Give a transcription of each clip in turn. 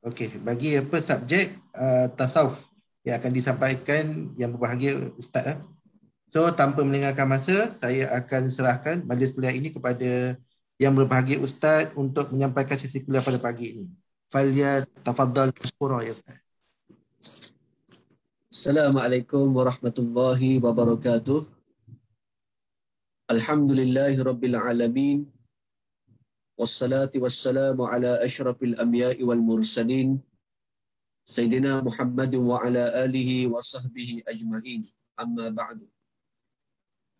Okey, bagi apa subjek tasawuf yang akan disampaikan yang berbahagia Ustaz. So tanpa melengahkan masa, saya akan serahkan majlis kuliah ini kepada yang berbahagia Ustaz untuk menyampaikan sesi kuliah pada pagi ini. Falia tafadhal mashkura ya Ustaz. Assalamualaikum warahmatullahi wabarakatuh. Alhamdulillahi rabbil alamin. Wassalatu wassalamu ala asyrafil anbiya'i wal mursalin. Sayyidina Muhammad wa ala alihi wa sahbihi ajma'in. Amma ba'du.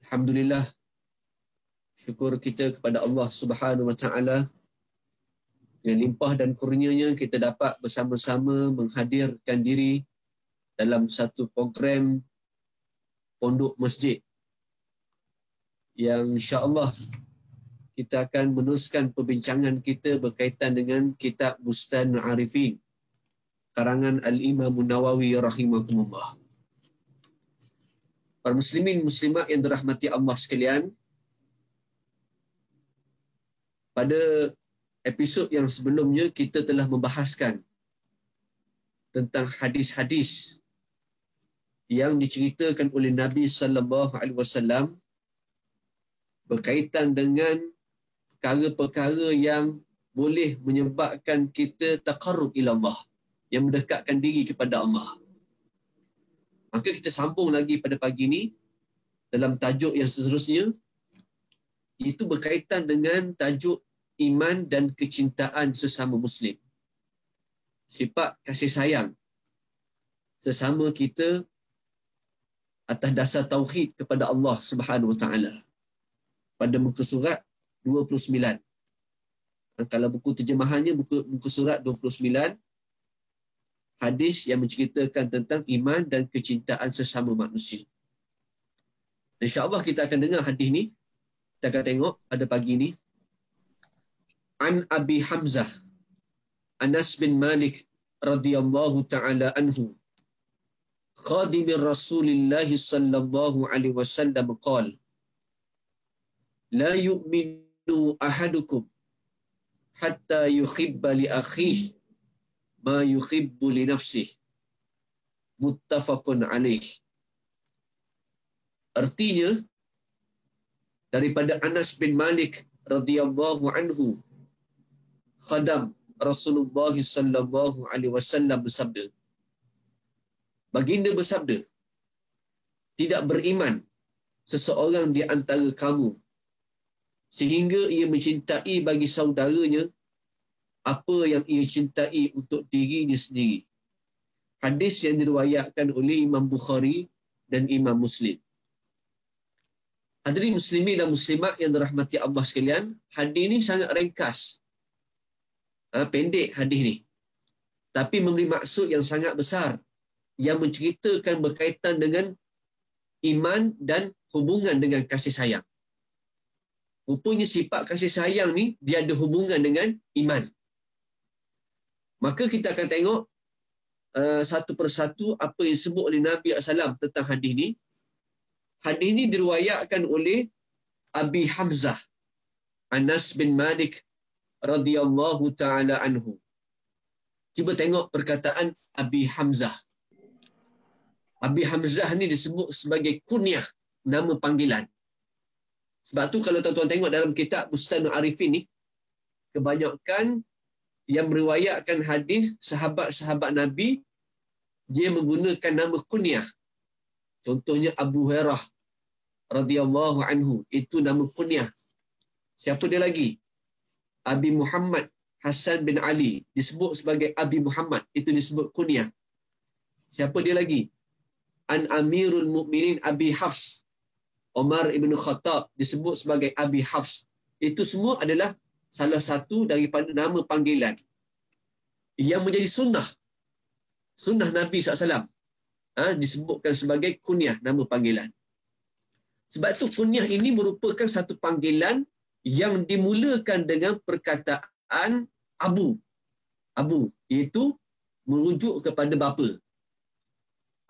Alhamdulillah, syukur kita kepada Allah Subhanahu wa taala yang limpah dan kurnianya kita dapat bersama-sama menghadirkan diri dalam satu program pondok masjid yang insya-Allah kita akan meneruskan perbincangan kita berkaitan dengan kitab Bustanul Arifin karangan Al-Imam Nawawi rahimahullah. Para muslimin muslimat yang dirahmati Allah sekalian, pada episod yang sebelumnya kita telah membahaskan tentang hadis-hadis yang diceritakan oleh Nabi sallallahu alaihi wasallam berkaitan dengan perkara-perkara yang boleh menyebabkan kita taqarrub ila Allah, yang mendekatkan diri kepada Allah. Maka kita sambung lagi pada pagi ini dalam tajuk yang seterusnya, itu berkaitan dengan tajuk iman dan kecintaan sesama Muslim. Sifat kasih sayang sesama kita atas dasar tauhid kepada Allah Subhanahu Wa Taala. Pada muka surat 29. Kalau buku terjemahannya buku surat 29, hadis yang menceritakan tentang iman dan kecintaan sesama manusia. InsyaAllah kita akan dengar hadis ni. Kita akan tengok pada pagi ni. An Abi Hamzah Anas bin Malik radhiyallahu ta'ala anhu khadim Rasulillah sallallahu alaihi wasallam qala la yu'minu ahadukum hatta yuhibba li akhihi ma yuhibbu li nafsihi. Muttafaqun alaih. Artinya, daripada Anas bin Malik radhiyallahu anhu, khadam Rasulullah sallallahu alaihi wasallam bersabda, baginda bersabda, tidak beriman seseorang di antara kamu sehingga ia mencintai bagi saudaranya apa yang ia cintai untuk dirinya sendiri. Hadis yang diriwayatkan oleh Imam Bukhari dan Imam Muslim. Hadirin muslimin dan muslimat yang dirahmati Allah sekalian, hadis ini sangat ringkas. Pendek hadis ni. Tapi memberi maksud yang sangat besar yang menceritakan berkaitan dengan iman dan hubungan dengan kasih sayang. Rupanya sifat kasih sayang ni dia ada hubungan dengan iman. Maka kita akan tengok satu persatu apa yang disebut oleh Nabi SAW tentang hadis ni. Hadis ni diriwayatkan oleh Abi Hamzah Anas bin Malik radhiyallahu ta'ala anhu. Cuba tengok perkataan Abi Hamzah. Abi Hamzah ni disebut sebagai kunyah, nama panggilan. Sebab tu kalau tuan-tuan tengok dalam kitab Bustanul Arifin ni, kebanyakan yang meriwayatkan hadis sahabat-sahabat Nabi, dia menggunakan nama kunyah. Contohnya Abu Hurairah radhiyallahu anhu, itu nama kunyah. Siapa dia lagi? Abi Muhammad Hasan bin Ali disebut sebagai Abi Muhammad, itu disebut kunyah. Siapa dia lagi? An Amirul Mukminin Abi Hafs Umar ibn Khattab disebut sebagai Abi Hafs. Itu semua adalah salah satu daripada nama panggilan yang menjadi sunnah Nabi SAW. Disebutkan sebagai kunyah, nama panggilan. Sebab itu kunyah ini merupakan satu panggilan yang dimulakan dengan perkataan Abu. Abu, iaitu merujuk kepada bapa.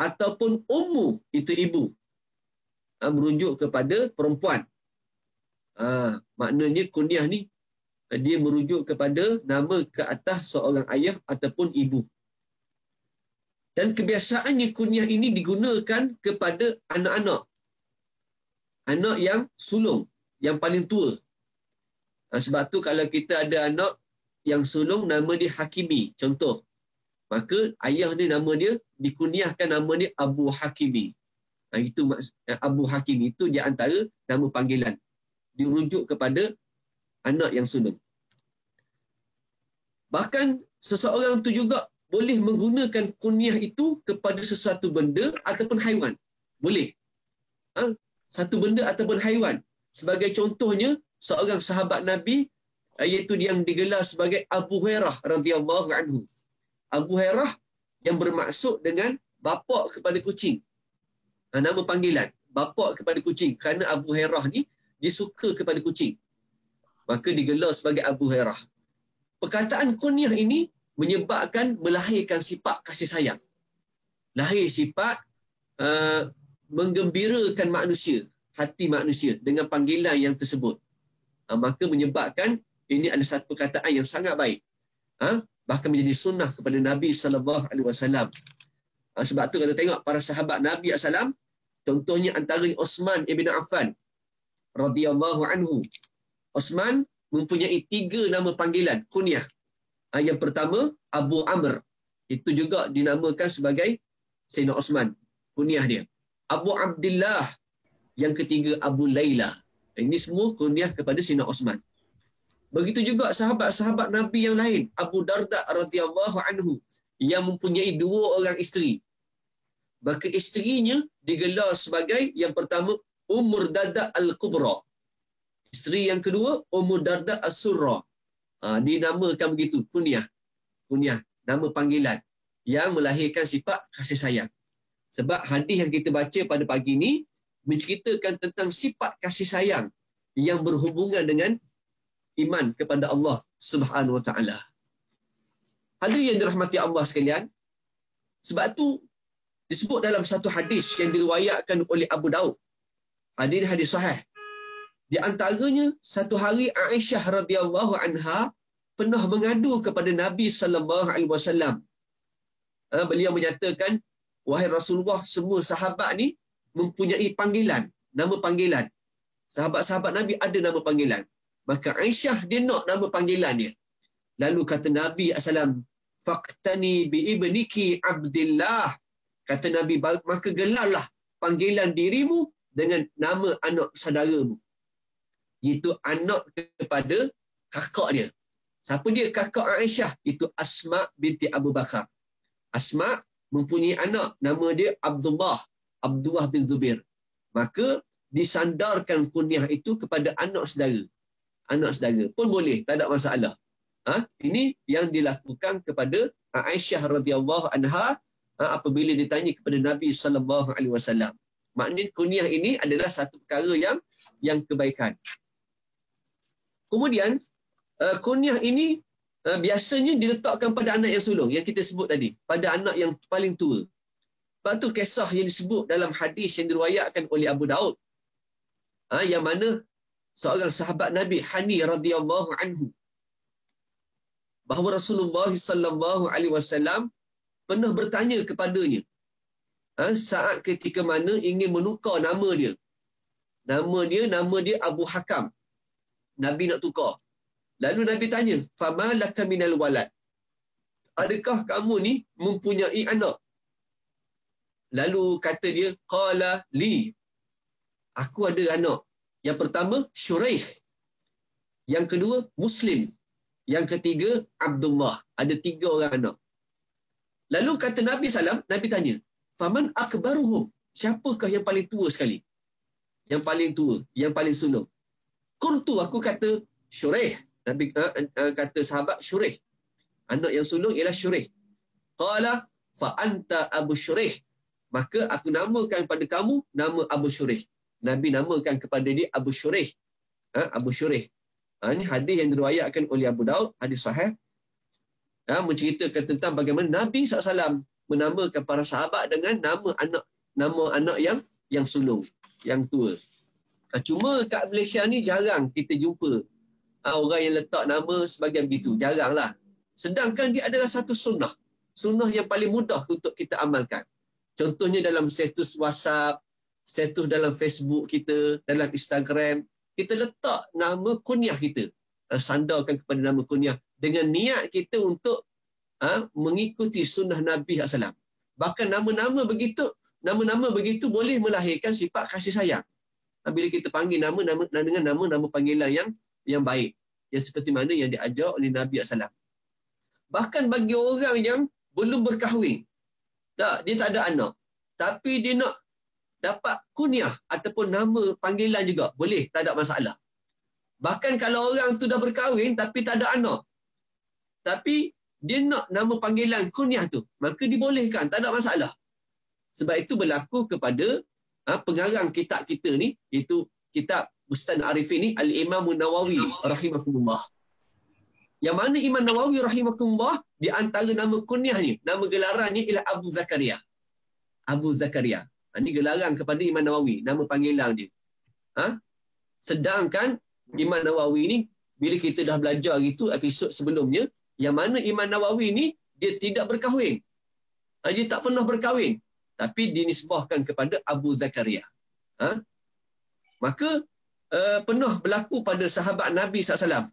Ataupun Ummu, itu ibu. Merujuk kepada perempuan. Maknanya kunyah ni dia merujuk kepada nama ke atas seorang ayah ataupun ibu. Dan kebiasaannya kunyah ini digunakan kepada anak-anak. Anak yang sulung, yang paling tua. Sebab tu kalau kita ada anak yang sulung, nama dia Hakimi, contoh. Maka ayah ni nama dia, dikunyahkan nama dia Abu Hakimi. Itu Abu Hakimi, itu di antara nama panggilan. Dirujuk kepada anak yang sulung. Bahkan seseorang tu juga boleh menggunakan kunyah itu kepada sesuatu benda ataupun haiwan. Boleh. Satu benda ataupun haiwan. Sebagai contohnya, seorang sahabat Nabi, iaitu yang digelar sebagai Abu Hurairah radhiyallahu anhu. Abu Hurairah yang bermaksud dengan bapa kepada kucing. Nama panggilan, bapa kepada kucing. Kerana Abu Hurairah ni, dia suka kepada kucing. Maka digelar sebagai Abu Hurairah. Perkataan kunyah ini menyebabkan melahirkan sifat kasih sayang. Lahir sifat menggembirakan manusia, hati manusia dengan panggilan yang tersebut. Maka menyebabkan ini adalah satu perkataan yang sangat baik. Bahkan menjadi sunnah kepada Nabi SAW. Sebab tu kita tengok para sahabat Nabi SAW, contohnya antara Osman ibn Affan radhiyallahu anhu. Osman mempunyai 3 nama panggilan kunyah. Yang pertama Abu Amr, itu juga dinamakan sebagai Sayyidina Osman, kunyah dia. Abu Abdullah, yang ketiga Abu Layla. Ini semua kunyah kepada Sayyidina Osman. Begitu juga sahabat-sahabat Nabi yang lain, Abu Darda radhiyallahu anhu, yang mempunyai 2 orang isteri. Maka isterinya digelar sebagai yang pertama Ummur Darda Al-Kubra. Isteri yang kedua Ummur Darda As-Surra. Dinamakan begitu, kunyah. Kunyah, nama panggilan yang melahirkan sifat kasih sayang. Sebab hadis yang kita baca pada pagi ini menceritakan tentang sifat kasih sayang yang berhubungan dengan iman kepada Allah Subhanahu Wa Taala. Hadirin yang dirahmati Allah sekalian, sebab tu disebut dalam satu hadis yang diriwayatkan oleh Abu Daud. Hadis sahih. Di antaranya, satu hari Aisyah radhiyallahu anha pernah mengadu kepada Nabi sallallahu alaihi wasallam. Beliau menyatakan, wahai Rasulullah, semua sahabat ni mempunyai panggilan, nama panggilan. Sahabat-sahabat Nabi ada nama panggilan. Maka Aisyah dia nak nama panggilan dia. Lalu kata Nabi SAW, faqtani bi ibniki Abdillah. Kata Nabi, maka gelarlah panggilan dirimu dengan nama anak saudaramu. Itu anak kepada kakak dia. Siapa dia kakak Aisyah? Itu Asma binti Abu Bakar. Asma mempunyai anak, nama dia Abdullah bin Zubair. Maka disandarkan kunyah itu kepada anak saudara. Anak saudara pun boleh, tak ada masalah. Ini yang dilakukan kepada Aisyah radhiyallahu anha apabila ditanya kepada Nabi sallallahu alaihi wasallam. Maknanya kunyah ini adalah satu perkara yang kebaikan. Kemudian kunyah ini biasanya diletakkan pada anak yang sulung yang kita sebut tadi, pada anak yang paling tua. Sebab tu kisah yang disebut dalam hadis yang diriwayatkan oleh Abu Daud, yang mana seorang sahabat Nabi Hani radhiyallahu anhu, bahawa Rasulullah sallallahu alaihi wasallam pernah bertanya kepadanya saat ketika mana ingin menukar nama dia. Nama dia Abu Hakam. Nabi nak tukar. Lalu Nabi tanya, "Fama laka minal walad?" Adakah kamu ni mempunyai anak? Lalu kata dia, "Qala li." Aku ada anak. Yang pertama Syuraih. Yang kedua Muslim. Yang ketiga Abdullah. Ada 3 orang anak. Lalu kata Nabi SAW, Nabi tanya, "Faman akbaruhum?" Siapakah yang paling tua sekali? Yang paling tua, yang paling sulung. Qultu, aku kata Syuraih. Nabi kata sahabat Syuraih. Anak yang sulung ialah Syuraih. Qala fa anta Abu Syuraih. Maka aku namakan pada kamu nama Abu Syuraih. Nabi namakan kepada dia Abu Syuraih. Abu Syuraih. Ini hadis yang diriwayatkan oleh Abu Daud, hadis sahih. Menceritakan tentang bagaimana Nabi SAW menamakan para sahabat dengan nama anak yang sulung, yang tua. Cuma kat Malaysia ni jarang kita jumpa orang yang letak nama sebagai begitu, jaranglah. Sedangkan dia adalah satu sunnah. Sunnah yang paling mudah untuk kita amalkan. Contohnya dalam status WhatsApp, status dalam Facebook kita, dalam Instagram, kita letak nama kunyah kita. Sandarkan kepada nama kunyah dengan niat kita untuk mengikuti sunnah Nabi SAW. Bahkan nama-nama begitu boleh melahirkan sifat kasih sayang. Bila kita panggil nama dengan nama panggilan yang baik, yang seperti mana yang diajar oleh Nabi SAW. Bahkan bagi orang yang belum berkahwin, dia tak ada anak, tapi dia nak dapat kunyah ataupun nama panggilan juga, boleh, tak ada masalah. Bahkan kalau orang tu dah berkahwin tapi tak ada anak, tapi dia nak nama panggilan kunyah tu, maka dibolehkan, tak ada masalah. Sebab itu berlaku kepada pengarang kitab kita ni, iaitu kitab Bustan Arifin ni, Al-Imam Nawawi rahimahullah. Yang mana Imam Nawawi rahimahullah, di antara nama kunyah ni, nama gelaran ni ialah Abu Zakaria. Abu Zakaria. Ini gelaran kepada Imam Nawawi, nama panggilan dia. Sedangkan Imam Nawawi ni, bila kita dah belajar itu episod sebelumnya, yang mana Imam Nawawi ni dia tidak berkahwin. Dia tak pernah berkahwin, tapi dinisbahkan kepada Abu Zakaria. Maka pernah berlaku pada sahabat Nabi SAW.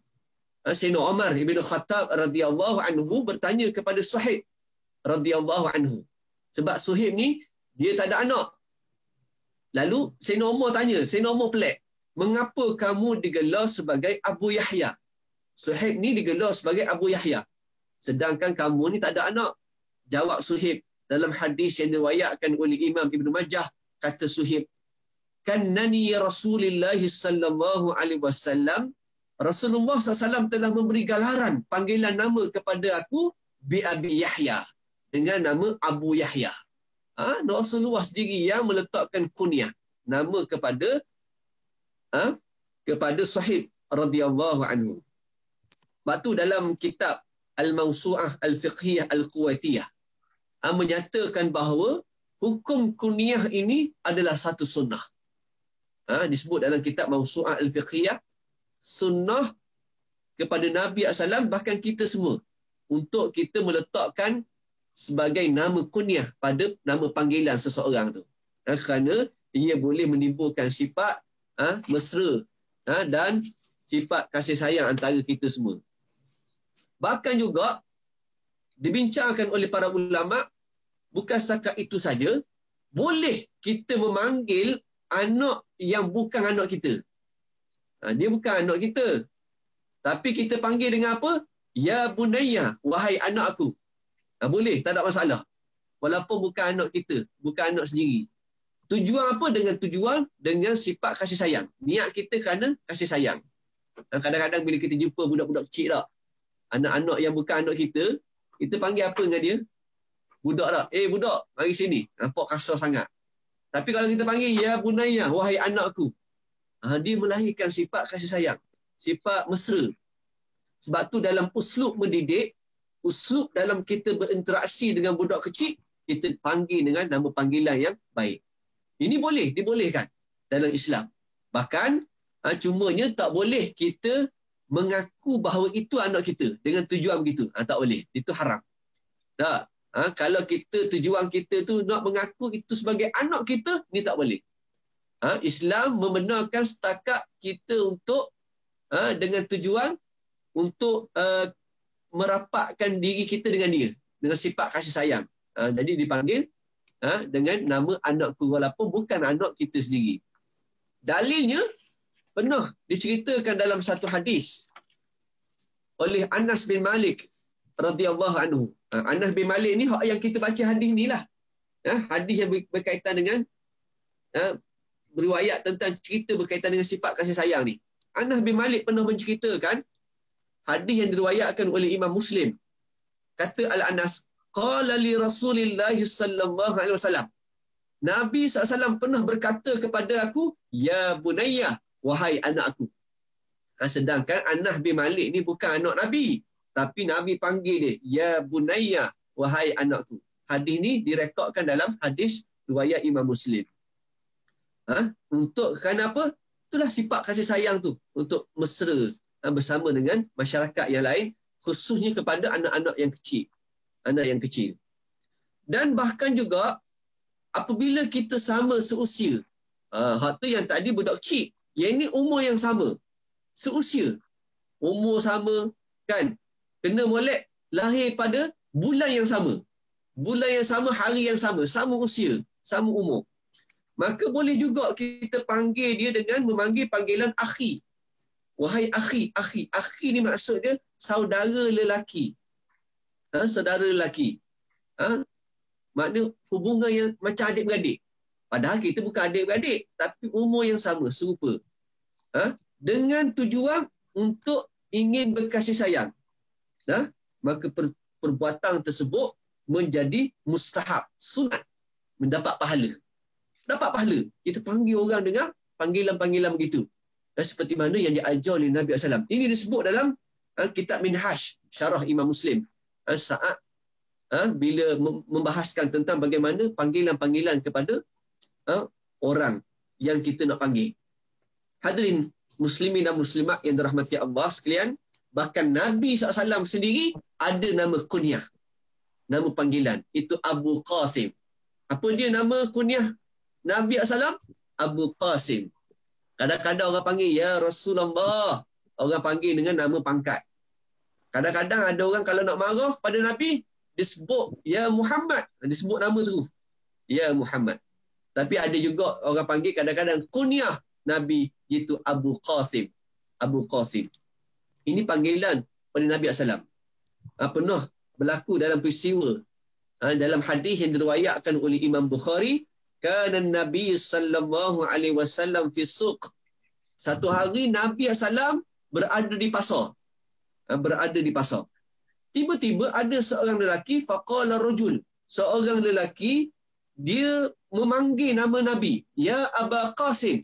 Sayyidina Umar ibn Khattab radhiyallahu anhu bertanya kepada Suhaib radhiyallahu anhu. Sebab Suhaib ni dia tak ada anak. Lalu Sayyidina Umar tanya, Sayyidina Umar pelik, mengapa kamu digelar sebagai Abu Yahya? Suhaib ni digelar sebagai Abu Yahya, sedangkan kamu ni tak ada anak. Jawab Suhaib dalam hadis yang diriwayatkan oleh Imam Ibn Majah, kata Suhaib, kannani Rasulullah sallallahu alaihi wasallam, Rasulullah SAW telah memberi gelaran panggilan nama kepada aku bi Abi Yahya, dengan nama Abu Yahya. Rasulullah sendiri yang meletakkan kunyah nama kepada Suhaib radhiyallahu anhu. Sebab tu dalam kitab Al-Mawsu'ah Al-Fiqhiyah Al-Kuwaitiyah menyatakan bahawa hukum kunyah ini adalah satu sunnah. Disebut dalam kitab Mawsu'ah Al-Fiqhiyah, sunnah kepada Nabi SAW, bahkan kita semua, untuk kita meletakkan sebagai nama kunyah pada nama panggilan seseorang tu. Kerana ia boleh menimbulkan sifat mesra dan sifat kasih sayang antara kita semua. Bahkan juga dibincangkan oleh para ulama, bukan setakat itu saja, boleh kita memanggil anak yang bukan anak kita. Dia bukan anak kita, tapi kita panggil dengan apa? Ya bunayya, wahai anak aku. Boleh, tak ada masalah. Walaupun bukan anak kita, bukan anak sendiri. Tujuan apa? Dengan sifat kasih sayang. Niat kita kerana kasih sayang. Kadang-kadang bila kita jumpa budak-budak kecil tak, anak-anak yang bukan anak kita panggil apa dengan dia? Budak tak? Budak, mari sini. Nampak kasar sangat. Tapi kalau kita panggil ya bunayya, wahai anakku, dia melahirkan sifat kasih sayang, sifat mesra. Sebab tu dalam uslub mendidik, uslub dalam kita berinteraksi dengan budak kecil, kita panggil dengan nama panggilan yang baik. Ini boleh, dibolehkan dalam Islam. Bahkan cumanya tak boleh kita mengaku bahawa itu anak kita dengan tujuan begitu. Tak boleh. Itu haram. Tak. Kalau kita tujuan kita tu nak mengaku itu sebagai anak kita, ni tak boleh. Islam membenarkan setakat kita untuk dengan tujuan untuk merapatkan diri kita dengan dia, dengan sifat kasih sayang. Jadi dipanggil dengan nama anakku, walaupun bukan anak kita sendiri. Dalilnya pernah diceritakan dalam satu hadis oleh Anas bin Malik radhiyallahu anhu. Anas bin Malik ni yang kita baca hadis ni lah. Hadis yang berkaitan dengan beriwayat tentang cerita berkaitan dengan sifat kasih sayang ni. Anas bin Malik pernah menceritakan hadis yang diriwayatkan oleh Imam Muslim. Kata Al-Anas, qala li Rasulillah sallallahu alaihi wasallam, Nabi SAW pernah berkata kepada aku, ya bunayya, wahai anak aku. Sedangkan Anas bin Malik ni bukan anak Nabi, tapi Nabi panggil dia, ya bunayya, wahai anakku. Hadis ni direkodkan dalam hadis riwayat Imam Muslim. Untuk kenapa? Itulah sifat kasih sayang tu, untuk mesra bersama dengan masyarakat yang lain, khususnya kepada anak-anak yang kecil. Anak yang kecil. Dan bahkan juga apabila kita sama seusia, hak tu yang tadi budak kecil, yang ini umur yang sama, seusia, umur sama kan, kena molek lahir pada bulan yang sama, hari yang sama, sama usia, sama umur, maka boleh juga kita panggil dia dengan memanggil panggilan akhi. Wahai akhi, akhi ni maksud dia saudara lelaki. Saudara lelaki. Maknanya hubungan yang macam adik-beradik. Padahal kita bukan adik-beradik, tapi umur yang sama, serupa. Dengan tujuan untuk ingin berkasih sayang. Maka perbuatan tersebut menjadi mustahab, sunat, mendapat pahala. Dapat pahala. Kita panggil orang dengan panggilan-panggilan begitu. Dan seperti mana yang diajar oleh Nabi SAW. Ini disebut dalam kitab Minhaj, syarah Imam Muslim. Saat bila membahaskan tentang bagaimana panggilan-panggilan kepada orang yang kita nak panggil. Hadirin muslimin dan muslimat yang dirahmati Allah sekalian, bahkan Nabi SAW sendiri ada nama kunyah, nama panggilan. Itu Abu Qasim. Apa dia nama kunyah Nabi SAW? Abu Qasim. Kadang-kadang orang panggil ya Rasulullah. Orang panggil dengan nama pangkat. Kadang-kadang ada orang kalau nak marah pada Nabi, dia sebut ya Muhammad. Dia sebut nama tu. Ya Muhammad. Tapi ada juga orang panggil kadang-kadang kunyah Nabi, iaitu Abu Qasim. Abu Qasim. Ini panggilan pada Nabi SAW. Pernah berlaku dalam peristiwa. Dalam hadis yang diriwayatkan oleh Imam Bukhari, kana Nabi sallallahu alaihi wasallam fi suq. Satu hari Nabi SAW berada di pasar. Tiba-tiba ada seorang lelaki, faqala rajul. Seorang lelaki, dia memanggil nama Nabi. Ya Aba Qasim.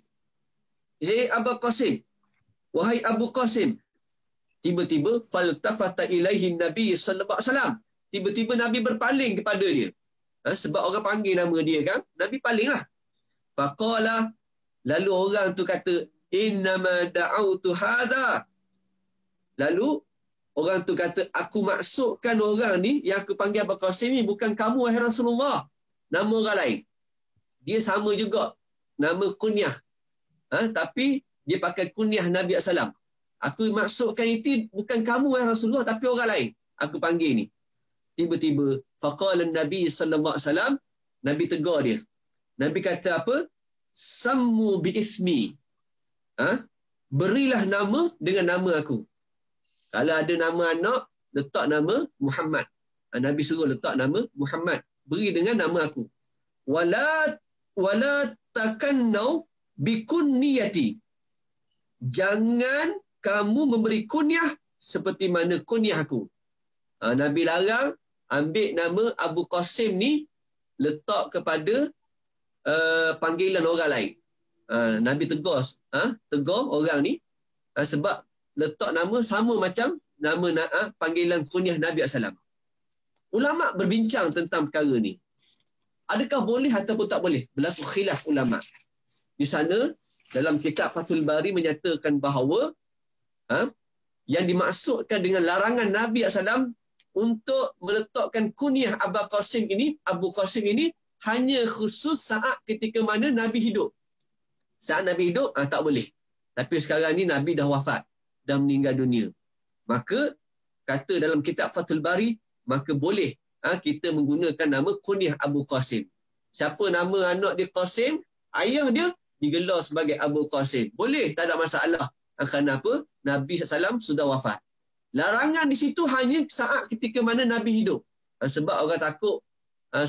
Hey Aba Qasim. Wahai Abu Qasim. Tiba-tiba faltafata ilaihi Nabi sallallahu alaihi wasallam. Tiba-tiba Nabi berpaling kepada dia. Sebab orang panggil nama dia kan, Nabi palinglah. Faqala, lalu orang tu kata, innama da'autu hadha. Lalu orang tu kata, aku maksudkan orang ni yang aku panggil Abu Qasim ni bukan kamu wahai Rasulullah. Nama orang lain. Dia sama juga nama kunyah. Tapi dia pakai kunyah Nabi SAW. Aku maksudkan itu bukan kamu wahai Rasulullah, tapi orang lain. Aku panggil ni. Tiba-tiba faqala Nabi sallallahu alaihi wasallam, Nabi tegur dia. Nabi kata apa? Sammu bi ismi. Berilah nama dengan nama aku. Kalau ada nama anak, letak nama Muhammad. Nabi suruh letak nama Muhammad. Beri dengan nama aku. Wala takannau bi kunniyati. Jangan kamu memberi kunyah seperti mana kunyah aku. Nabi larang ambil nama Abu Qasim ni letak kepada panggilan orang lain. Nabi tegur orang ni sebab letak nama sama macam nama panggilan kunyah Nabi SAW. Ulama berbincang tentang perkara ni. Adakah boleh ataupun tak boleh? Berlaku khilaf ulama. Di sana dalam kitab Fathul Bari menyatakan bahawa yang dimaksudkan dengan larangan Nabi SAW untuk meletakkan kunyah Abu Qasim ini hanya khusus saat ketika mana Nabi hidup. Saat Nabi hidup, tak boleh. Tapi sekarang ni Nabi dah wafat, dah meninggal dunia. Maka, kata dalam kitab Fathul Bari, maka boleh kita menggunakan nama kunyah Abu Qasim. Siapa nama anak dia Qasim, ayah dia digelar sebagai Abu Qasim. Boleh, tak ada masalah. Kerana apa? Nabi SAW sudah wafat. Larangan di situ hanya saat ketika mana Nabi hidup. Sebab orang takut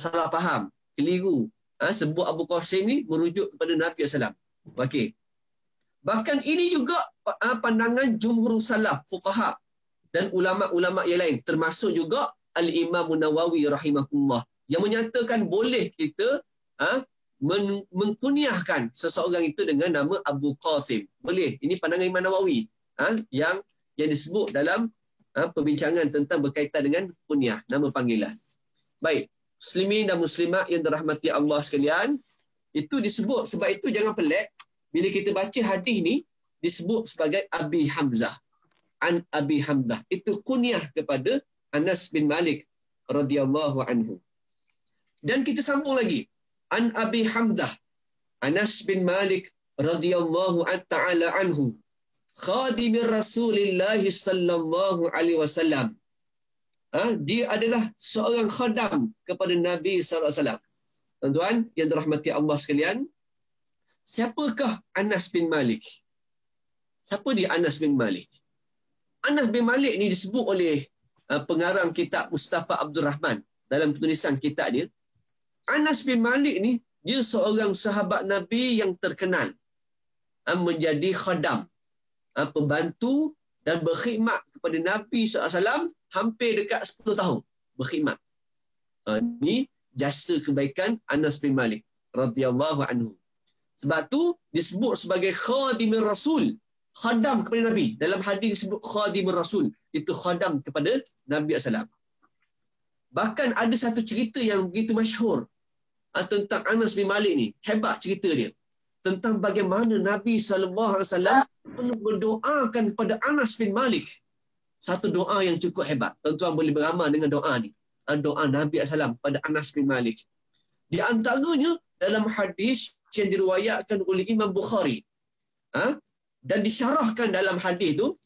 salah faham, keliru. Sebut Abu Qasim ni merujuk kepada Nabi SAW. Okey. Bahkan ini juga pandangan jumhur salaf, fuqaha dan ulama-ulama yang lain, termasuk juga Al-Imam Nawawi rahimahullah, yang menyatakan boleh kita mengkunyahkan seseorang itu dengan nama Abu Qasim. Boleh. Ini pandangan Imam Nawawi yang disebut dalam perbincangan tentang berkaitan dengan kunyah, nama panggilan. Baik, muslimin dan muslimat yang dirahmati Allah sekalian, itu disebut, sebab itu jangan pelik bila kita baca hadis ni disebut sebagai Abi Hamzah. an Abi Hamzah. Itu kunyah kepada Anas bin Malik radhiyallahu anhu. Dan kita sambung lagi. An Abi Hamzah Anas bin Malik radhiyallahu ta'ala anhu, khadim Rasulullah sallallahu alaihi wasallam. Dia adalah seorang khadam kepada Nabi sallallahu alaihi wasallam. Tuan-tuan yang dirahmati Allah sekalian, siapakah Anas bin Malik? Siapa dia Anas bin Malik? Anas bin Malik ni disebut oleh pengarang kitab Mustafa Abdul Rahman dalam penulisan kitab dia. Anas bin Malik ni dia seorang sahabat Nabi yang terkenal menjadi khadam, pembantu dan berkhidmat kepada Nabi SAW hampir dekat 10 tahun berkhidmat. Ini jasa kebaikan Anas bin Malik radhiyallahu anhu. Sebab tu disebut sebagai khadimur Rasul, khadam kepada Nabi. Dalam hadis disebut khadimur Rasul, itu khadam kepada Nabi SAW. Bahkan ada satu cerita yang begitu masyhur tentang Anas bin Malik ni. Hebat cerita dia. Tentang bagaimana Nabi SAW perlu berdoakan kepada Anas bin Malik. Satu doa yang cukup hebat. Tuan-tuan boleh beramal dengan doa ni. Doa Nabi SAW pada Anas bin Malik. Di antaranya dalam hadis yang diriwayatkan oleh Imam Bukhari. Dan disyarahkan dalam hadis tu,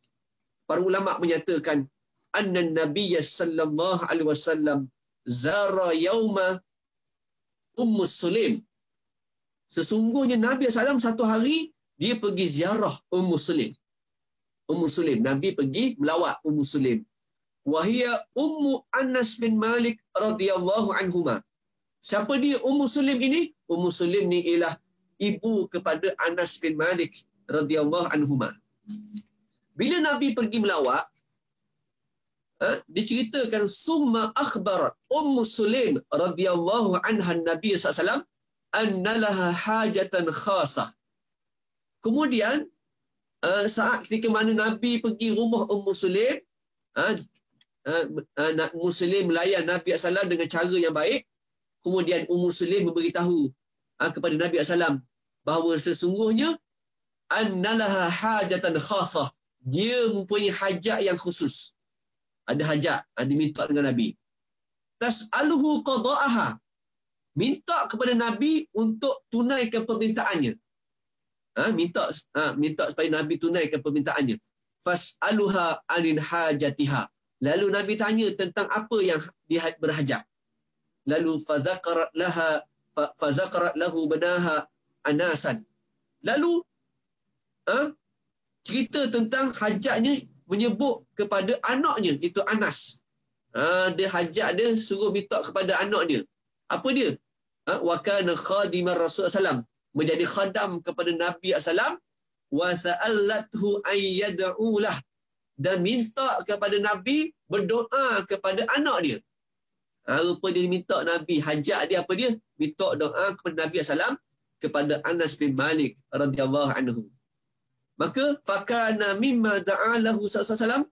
para ulama menyatakan anna Nabiyya sallallahu alaihi wasallam zara yauma Sulaim. Sesungguhnya Nabi SAW satu hari dia pergi ziarah Sulaim. Sulaim, Nabi pergi melawat Sulaim. Wahia Ummu Anas bin Malik radhiyallahu anhuma. Siapa dia Sulaim ini? Sulaim ni ialah ibu kepada Anas bin Malik radhiyallahu anhuma. Bila Nabi pergi melawat, diceritakan summa akhbarat Sulaim radhiyallahu anha Nabi SAW anna laha hajatan khasah. Kemudian saat ketika mana Nabi pergi rumah Sulaim, Sulaim melayan Nabi SAW dengan cara yang baik. Kemudian Sulaim memberitahu kepada Nabi SAW bahawa sesungguhnya annalaha hajatan khasah, dia mempunyai hajat yang khusus. Ada hajat, diminta dengan Nabi. Tas'aluhu qada'aha, minta kepada Nabi untuk tunaikan permintaannya. Minta supaya Nabi tunaikan permintaannya. Fas'aluha anil hajatiha. Lalu Nabi tanya tentang apa yang dia berhajat. Lalu fazakarat lahu banaha Anasan. Lalu cerita tentang hajatnya, menyebut kepada anaknya, itu Anas. Dia hajat dia suruh minta kepada anak dia. Apa dia? Wa kana khadimar Rasul sallam, menjadi khadam kepada Nabi sallam. Wa sa'alathu ay yad'u lah, dan minta kepada Nabi berdoa kepada anak dia. Rupa dia minta Nabi, hajat dia apa dia? Minta doa kepada Nabi sallam kepada Anas bin Malik radhiyallahu anhu. Maka fakana mimma da'alahu sallallahu,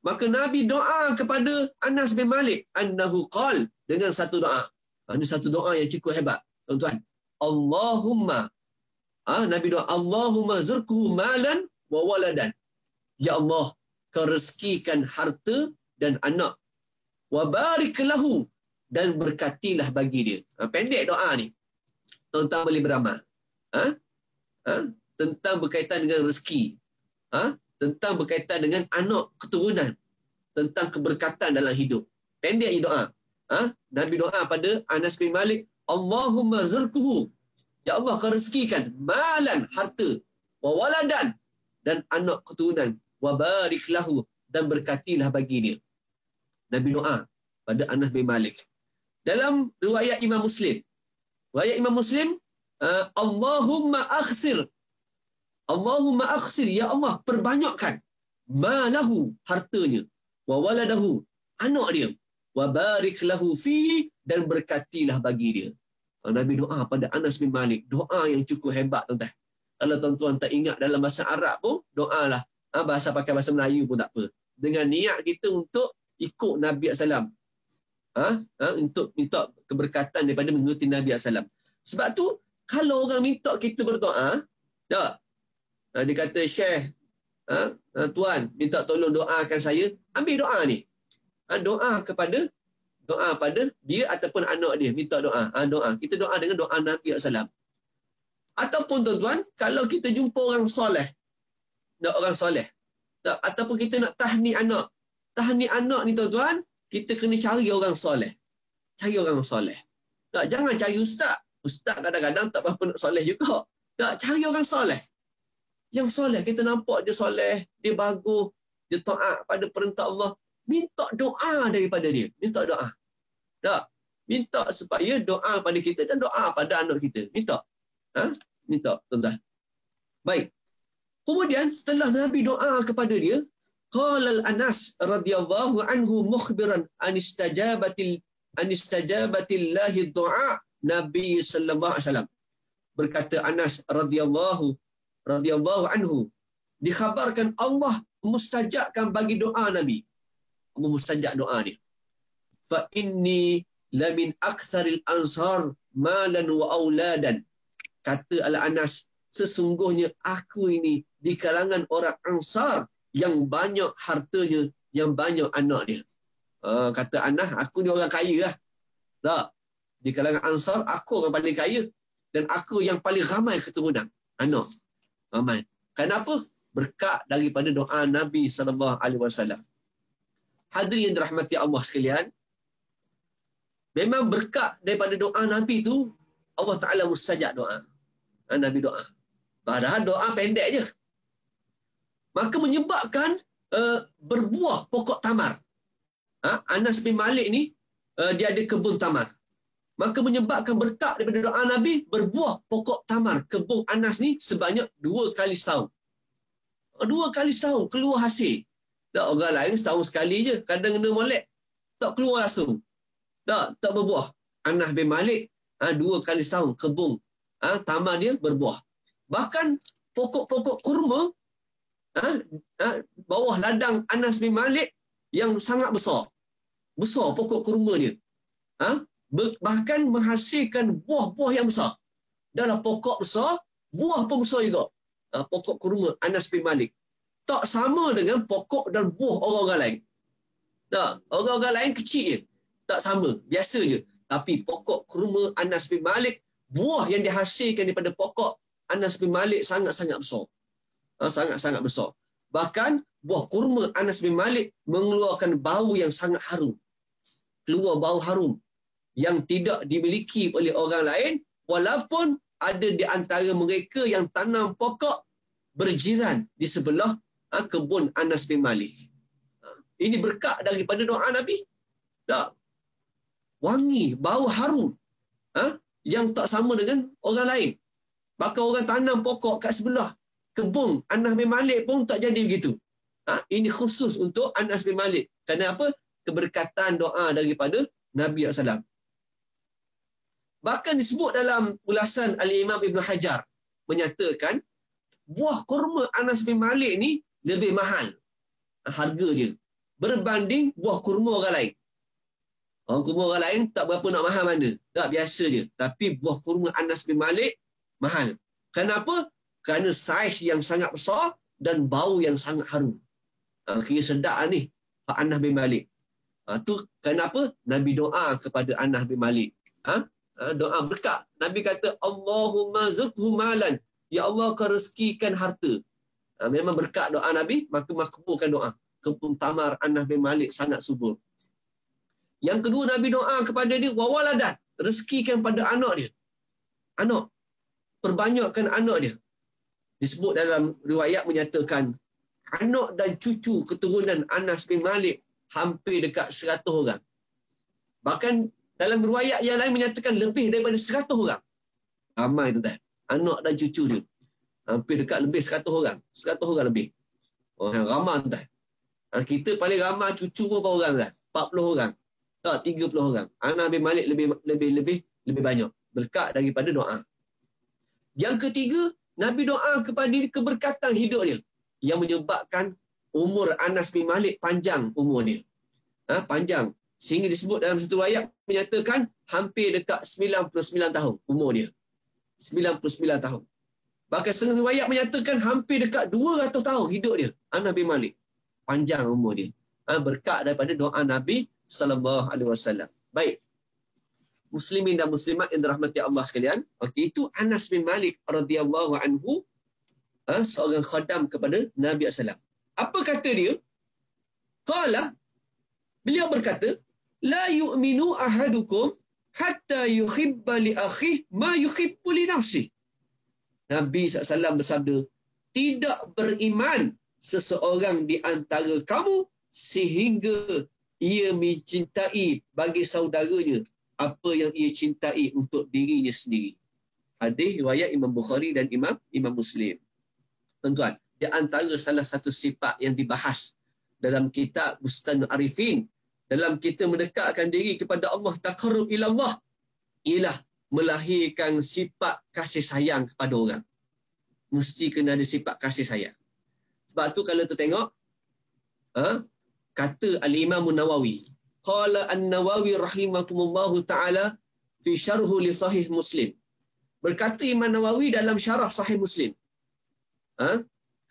maka Nabi doa kepada Anas bin Malik annahu qal, dengan satu doa. Ini satu doa yang cukup hebat, tuan-tuan. Allahumma, Nabi doa, Allahumma zurkuhu malan wa waladan. Ya Allah, kau rezekikan harta dan anak. Wa barik lahu, dan berkatilah bagi dia. Pendek doa ni. Tuan-tuan boleh beramal. Tentang berkaitan dengan rezeki. Tentang berkaitan dengan anak keturunan. Tentang keberkatan dalam hidup. Pendek doa. Nabi doa pada Anas bin Malik, Allahumma zurkuhu, ya Allah kau rezekikan malan, harta, wa waladan, dan anak keturunan, wa barik lahu, dan berkatilah bagi dia. Nabi doa pada Anas bin Malik. Dalam riwayat Imam Muslim, Allahumma akhsir, ya Allah perbanyakkan malahu, hartanya, wa waladahu, anak dia, wa barik lahu fi, dan berkatilah bagi dia. Nabi doa pada Anas bin Malik, doa yang cukup hebat, tuan-tuan. Kalau tuan-tuan tak ingat dalam bahasa Arab pun, doalah. Pakai bahasa Melayu pun tak apa. Dengan niat kita untuk ikut Nabi SAW. Untuk minta keberkatan daripada mengikuti Nabi SAW. Sebab tu, kalau orang minta kita berdoa, tak? Dia kata, Syekh, Tuan, minta tolong doakan saya. Ambil doa ni. Doa pada dia ataupun anak dia. Minta doa. Doa. Kita doa dengan doa Nabi SAW. Ataupun tuan-tuan, kalau kita jumpa orang soleh. Orang soleh. Ataupun kita nak tahni anak. Tahni anak ni tuan-tuan, kita kena cari orang soleh. Cari orang soleh. Jangan cari ustaz. Ustaz kadang-kadang tak berapa nak soleh juga. Cari orang soleh. Yang soleh, kita nampak dia soleh, dia bagus, dia taat pada perintah Allah. Minta doa daripada dia. Minta doa. Minta supaya doa pada kita dan doa pada anak kita. Minta. Minta, tuan-tuan. Baik. Kemudian setelah Nabi doa kepada dia, qala Anas radhiyallahu anhu mukhbiran anistajabatillahi du'a Nabi sallallahu alaihi wasallam. Berkata Anas radhiyallahu anhu, dikhabarkan Allah mustajabkan bagi doa Nabi. Allah mustajab doa dia. Fa inni lamin aktsaril ansar malan wa auladan. Kata Al-Anas, sesungguhnya aku ini di kalangan orang Ansar yang banyak hartanya, yang banyak anak dia. Kata Anas, aku ni orang kaya lah. Tak. Di kalangan Ansar, aku orang paling kaya. Dan aku yang paling ramai keturunan. Anak. Ramai. Kenapa? Berkat daripada doa Nabi SAW. Hadirin yang dirahmati Allah sekalian, memang berkat daripada doa Nabi tu, Allah Ta'ala mustajab doa. Nabi doa. Padahal doa pendek je. Maka menyebabkan berbuah pokok tamar. Anas bin Malik ni, dia ada kebun tamar. Maka menyebabkan berkat daripada doa Nabi, berbuah pokok tamar. Kebun Anas ni sebanyak 2 kali setahun. 2 kali setahun keluar hasil. Orang lain setahun sekali je. Kadang kena molek. Tak keluar langsung. Tak berbuah. Anas bin Malik, 2 kali setahun kebun tamar dia berbuah. Bahkan pokok-pokok kurma bawah ladang Anas bin Malik yang sangat besar. Besar pokok kurma dia. Bahkan menghasilkan buah-buah yang besar. Dalam pokok besar, buah pun besar juga. Pokok kurma Anas bin Malik. Tak sama dengan pokok dan buah orang-orang lain. Orang-orang lain kecil je. Tak sama. Biasa je. Tapi pokok kurma Anas bin Malik, buah yang dihasilkan daripada pokok Anas bin Malik sangat-sangat besar. Sangat-sangat besar. Bahkan buah kurma Anas bin Malik mengeluarkan bau yang sangat harum. Keluar bau harum yang tidak dimiliki oleh orang lain, walaupun ada di antara mereka yang tanam pokok berjiran di sebelah kebun Anas bin Malik. Ini berkat daripada doa Nabi. Wangi, bau harum. Yang tak sama dengan orang lain. Bahkan orang tanam pokok kat sebelah kebun Anas bin Malik pun tak jadi begitu. Ini khusus untuk Anas bin Malik. Kenapa? Keberkatan doa daripada Nabi SAW. Bahkan disebut dalam ulasan Al-Imam Ibn Hajar, menyatakan buah kurma Anas bin Malik ni lebih mahal harga dia berbanding buah kurma orang lain. Kurma orang lain tak berapa nak mahal mana. Tak, biasa je. Tapi buah kurma Anas bin Malik mahal. Kenapa? Kerana saiz yang sangat besar dan bau yang sangat harum. Kira sedap ni Pak Anas bin Malik. Tu kenapa Nabi doa kepada Anas bin Malik. Doa berkat. Nabi kata, Allahumma zukhu malan. Ya Allah, kau rezekikan harta. Memang berkat doa Nabi, maka makbulkan doa. Kebun tamar Anas bin Malik sangat subur. Yang kedua, Nabi doa kepada dia, wawaladan. Rezekikan pada anak dia. Anak. Perbanyakkan anak dia. Disebut dalam riwayat menyatakan, anak dan cucu keturunan Anas bin Malik hampir dekat 100 orang. Bahkan dalam riwayat yang lain menyatakan lebih daripada 100 orang. Ramai tuan-tuan. Anak dan cucu dia. Hampir dekat lebih 100 orang. 100 orang lebih. Orang ramai tuan-tuan. Kita paling ramai cucu pun berapa orang tuan? 40 orang. Tak, 30 orang. Anas bin Malik lebih banyak. Berkat daripada doa. Yang ketiga, Nabi doa kepada dia keberkatan hidup dia. Yang menyebabkan umur Anas bin Malik panjang umur dia. Panjang. Sehingga disebut dalam satu ayat menyatakan hampir dekat 99 tahun umur dia. 99 tahun. Bahkan setengah riwayat menyatakan hampir dekat 200 tahun hidup dia. Anas bin Malik. Panjang umur dia. Berkat daripada doa Nabi sallallahu alaihi wasallam. Baik. Muslimin dan muslimat yang dirahmati Allah sekalian. Okey, itu Anas bin Malik radhiyallahu anhu, seorang khadam kepada Nabi sallallahu. Apa kata dia? Qala, beliau berkata, la yu'minu ahadukum hatta yuhibba li akhihi ma yuhibbu li nafsihi. Nabi SAW bersabda, tidak beriman seseorang di antara kamu sehingga ia mencintai bagi saudaranya apa yang ia cintai untuk dirinya sendiri. Hadis riwayat Imam Bukhari dan Imam Muslim. Tuan-tuan, di antara salah satu sifat yang dibahas dalam kitab Bustanul Arifin, dalam kita mendekatkan diri kepada Allah, taqarrub ila Allah, ialah melahirkan sifat kasih sayang kepada orang. Mesti kena ada sifat kasih sayang. Sebab tu kalau tu tengok, kata Al-Imam Nawawi, qala An-Nawawi rahimahumullahu ta'ala fi syarhu li sahih Muslim. Berkata Imam Nawawi dalam syarah sahih Muslim.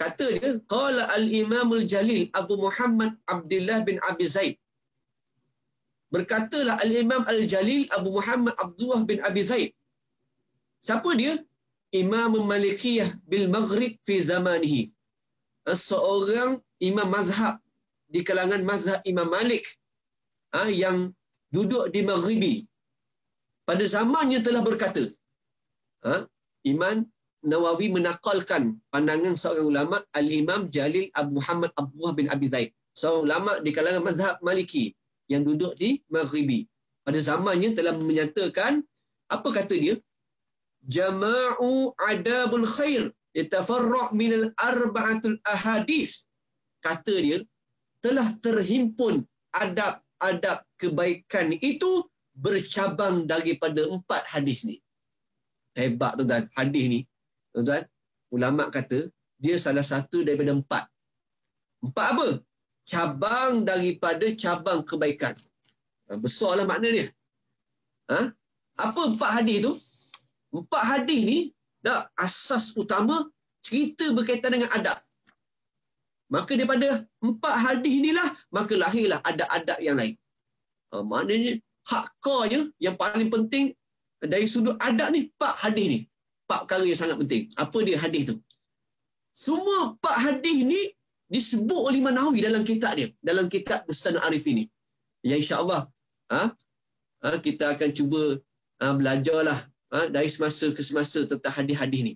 Kata dia, qala Al-Imamul Jalil Abu Muhammad Abdullah bin Abi Zaid. Berkatalah Al-Imam Al-Jalil Abu Muhammad Abdullah bin Abi Zaid. Siapa dia? Imam Malikiyah bil Maghrib fi zamanihi. Seorang imam mazhab di kalangan mazhab Imam Malik yang duduk di Maghribi. Pada zamannya telah berkata. Imam Nawawi menakalkan pandangan seorang ulama Al-Imam Jalil Abu Muhammad Abdullah bin Abi Zaid. Seorang ulama di kalangan mazhab Maliki yang duduk di Maghribi. Pada zamannya telah menyatakan, apa kata dia? Jama'u adabul khair yatafarra' minal arba'atul ahadis. Kata dia, telah terhimpun adab-adab kebaikan itu bercabang daripada 4 hadis ni. Hebat tuan-tuan, hadis ni. Tuan-tuan, ulama kata dia salah satu daripada 4. 4 apa? Cabang daripada cabang kebaikan. Besarlah makna dia. Apa 4 hadis tu? 4 hadis ni asas utama cerita berkaitan dengan adab. Maka daripada 4 hadis inilah maka lahirlah adab-adab yang lain. Maknanya haknya yang paling penting dari sudut adab ni 4 hadis ni. 4 perkara yang sangat penting. Apa dia hadis tu? Semua 4 hadis ni disebut oleh Imam Nawawi dalam kitab dia, dalam kitab Bustanul Arifin ni. Ya, insya-Allah kita akan cuba belajarlah dari semasa ke semasa tentang hadis-hadis ni.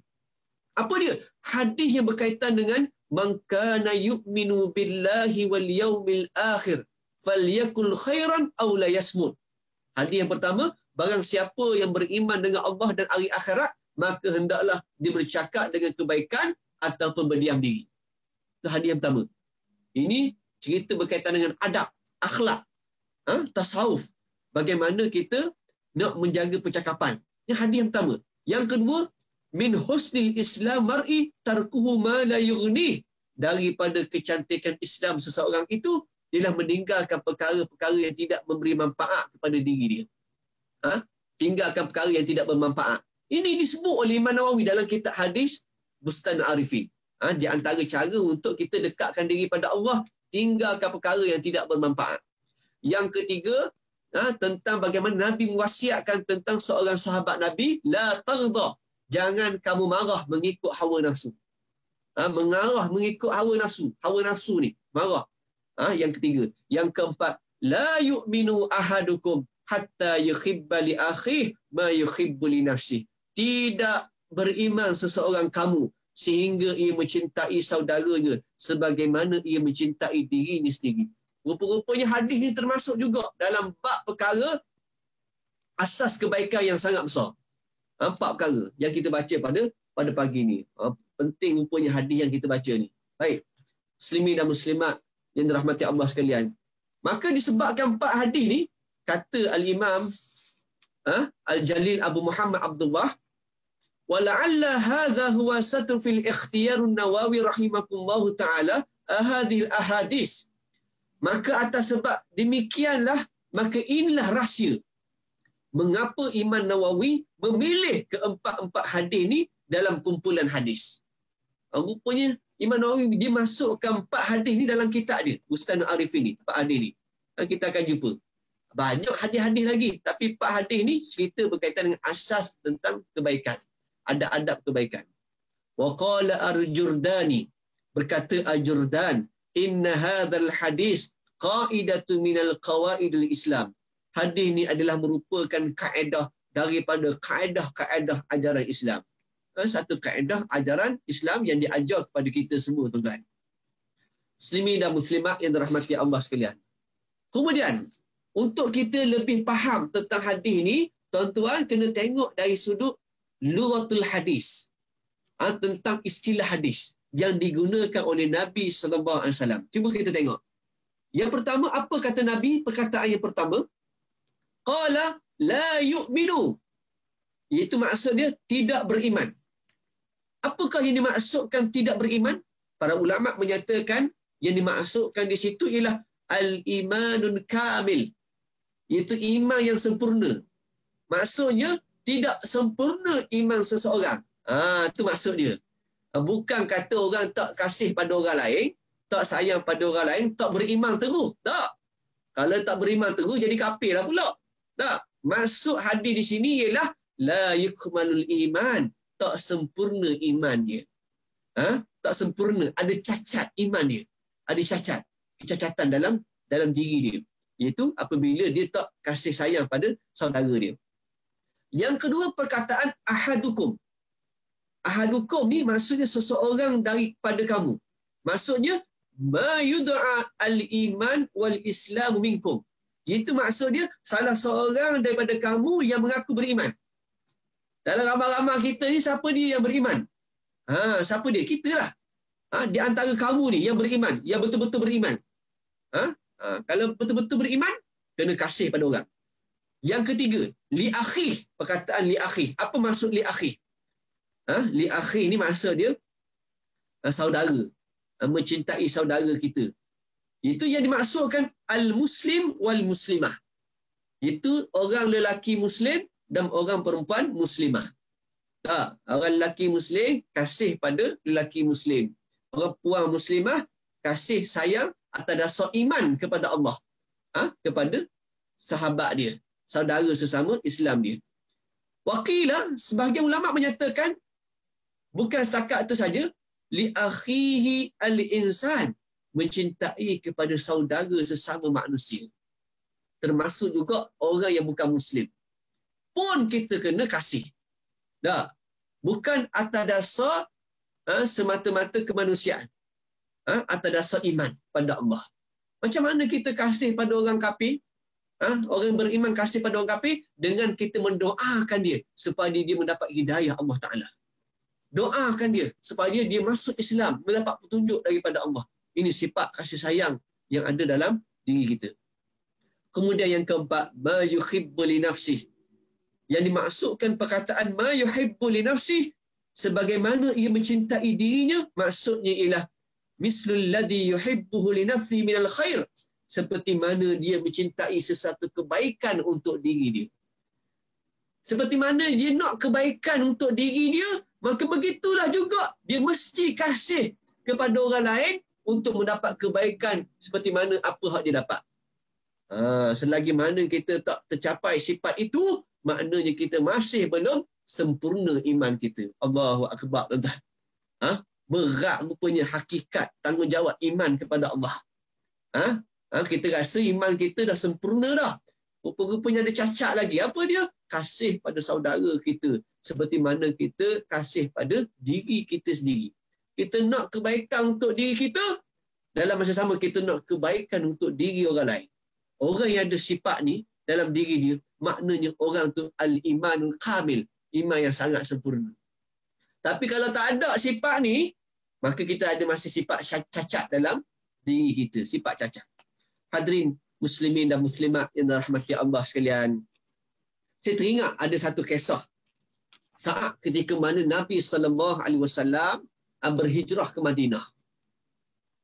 Apa dia? Hadis yang berkaitan dengan man kana yu'minu billahi wal yaumil akhir falyakul khairan aw la yasmut. Hadis yang pertama, barang siapa yang beriman dengan Allah dan hari akhirat, maka hendaklah dia bercakap dengan kebaikan ataupun berdiam diri. Itu hadis yang pertama. Ini cerita berkaitan dengan adab, akhlak, tasawuf. Bagaimana kita nak menjaga percakapan. Ini hadis yang pertama. Yang kedua, min husnil Islam mar'i tarkuhu ma la yughni. Daripada kecantikan Islam seseorang itu ialah meninggalkan perkara-perkara yang tidak memberi manfaat kepada diri dia. Tinggalkan perkara yang tidak bermanfaat. Ini disebut oleh Imam Nawawi dalam kitab hadis Bustanul Arifin. Di antara cara untuk kita dekatkan diri pada Allah, tinggalkan perkara yang tidak bermanfaat. Yang ketiga, tentang bagaimana Nabi mewasiatkan tentang seorang sahabat Nabi, la tarda, jangan kamu marah mengikut hawa nafsu. Mengarah mengikut hawa nafsu. Hawa nafsu ni marah. Yang ketiga. Yang keempat, la yu'minu ahadukum hatta yuhibba li akhihi ma yuhibbu li nafsihi. Tidak beriman seseorang kamu sehingga ia mencintai saudaranya sebagaimana ia mencintai dirinya sendiri. Rupa-rupanya hadis ni termasuk juga dalam bab perkara asas kebaikan yang sangat besar. 4 perkara yang kita baca pada pagi ni. Penting rupanya hadis yang kita baca ni. Baik. Muslimin dan muslimat yang dirahmati Allah sekalian. Maka disebabkan 4 hadis ni, kata Al-Imam Al-Jalil Abu Muhammad Abdullah, wala'alla hadha huwa satr fil ikhtiyarun Nawawi rahimakumullahu ta'ala ahadil ahadis. Maka atas sebab demikianlah, maka inilah rahsia mengapa Imam Nawawi memilih keempat-empat hadis ni dalam kumpulan hadis. Rupanya Imam Nawawi dia masukkan 4 hadis ni dalam kitab dia. Bustanul Arifin ni, 4 hadis ni. Kita akan jumpa. Banyak hadis-hadis lagi. Tapi 4 hadis ni cerita berkaitan dengan asas tentang kebaikan. Ada adab kebaikan. Wa qala Al-Jurdani. Berkata Al-Jurdan. Inna hadzal hadis qa'idatu minal qawaidil Islam. Hadis ni adalah merupakan kaedah daripada kaedah-kaedah ajaran Islam. Satu kaedah ajaran Islam yang diajar kepada kita semua, tuan-tuan. Muslimin dan muslimat yang dirahmati Allah sekalian. Kemudian, untuk kita lebih faham tentang hadis ni, tuan-tuan kena tengok dari sudut lughatul hadis. Tentang istilah hadis yang digunakan oleh Nabi sallallahu alaihi wasallam. Cuba kita tengok. Yang pertama, apa kata Nabi? Perkataan yang pertama, qala la yu'minu. Itu maksudnya tidak beriman. Apakah yang dimaksudkan tidak beriman? Para ulama menyatakan yang dimaksudkan di situ ialah al-imanun kamil. Iaitu iman yang sempurna. Maksudnya tidak sempurna iman seseorang. Itu maksud dia. Bukan kata orang tak kasih pada orang lain, tak sayang pada orang lain, tak beriman terus. Tak. Kalau tak beriman terus jadi kafir lah pula. Tak. Maksud hadis di sini ialah la yukmalul iman. Tak sempurna iman dia. Tak sempurna. Ada cacat iman dia. Ada cacat. Kecacatan dalam diri dia. Iaitu apabila dia tak kasih sayang pada saudara dia. Yang kedua, perkataan ahadukum. Ahadukum ni maksudnya seseorang daripada kamu. Maksudnya, ma yud'a al-iman wal-islamu minkum. Itu maksud dia, salah seorang daripada kamu yang mengaku beriman. Dalam ramai-ramai kita ni, siapa dia yang beriman? Siapa dia? Kita lah. Di antara kamu ni yang beriman, yang betul-betul beriman. Kalau betul-betul beriman, kena kasih pada orang. Yang ketiga, li akhi. Perkataan li akhi. Apa maksud li akhi? Li akhi ni maksud dia saudara. Mencintai saudara kita. Itu yang dimaksudkan al-muslim wal-muslimah. Itu orang lelaki muslim dan orang perempuan muslimah. Orang lelaki muslim kasih pada lelaki muslim. Orang perempuan muslimah kasih sayang atas dasar iman kepada Allah. Kepada sahabat dia. Saudara sesama Islam dia. Waqilah, sebahagian ulama menyatakan bukan setakat itu saja, li akhihi al-insan, mencintai kepada saudara sesama manusia. Termasuk juga orang yang bukan muslim. Pun kita kena kasih. Bukan atas dasar semata-mata kemanusiaan. Atas dasar iman pada Allah. Macam mana kita kasih pada orang kafir? Orang beriman kasih pada orang kafir dengan kita mendoakan dia supaya dia mendapat hidayah Allah Ta'ala. Doakan dia supaya dia masuk Islam, mendapat petunjuk daripada Allah. Ini sifat kasih sayang yang ada dalam diri kita. Kemudian yang keempat, ma yuhibbu li nafsih. Yang dimaksudkan perkataan ma yuhibbu li nafsih, sebagaimana ia mencintai dirinya, maksudnya ialah mislul ladzi yuhibbuhu li nafsi minal khair, seperti mana dia mencintai sesuatu kebaikan untuk diri dia. Seperti mana dia nak kebaikan untuk diri dia, maka begitulah juga dia mesti kasih kepada orang lain untuk mendapat kebaikan seperti mana apa hak dia dapat. Selagi mana kita tak tercapai sifat itu, maknanya kita masih belum sempurna iman kita. Allahu Akbar, tuan-tuan. Berat rupanya hakikat tanggungjawab iman kepada Allah. Kita rasa iman kita dah sempurna dah. Rupa-rupanya ada cacat lagi. Apa dia? Kasih pada saudara kita seperti mana kita kasih pada diri kita sendiri. Kita nak kebaikan untuk diri kita, dalam masa sama kita nak kebaikan untuk diri orang lain. Orang yang ada sifat ni dalam diri dia, maknanya orang tu al-imanul kamil, iman yang sangat sempurna. Tapi kalau tak ada sifat ni, maka kita ada masih sifat cacat dalam diri kita, sifat cacat. Hadirin muslimin dan muslimat yang dirahmati Allah sekalian. Saya teringat ada satu kisah saat ketika mana Nabi SAW berhijrah ke Madinah.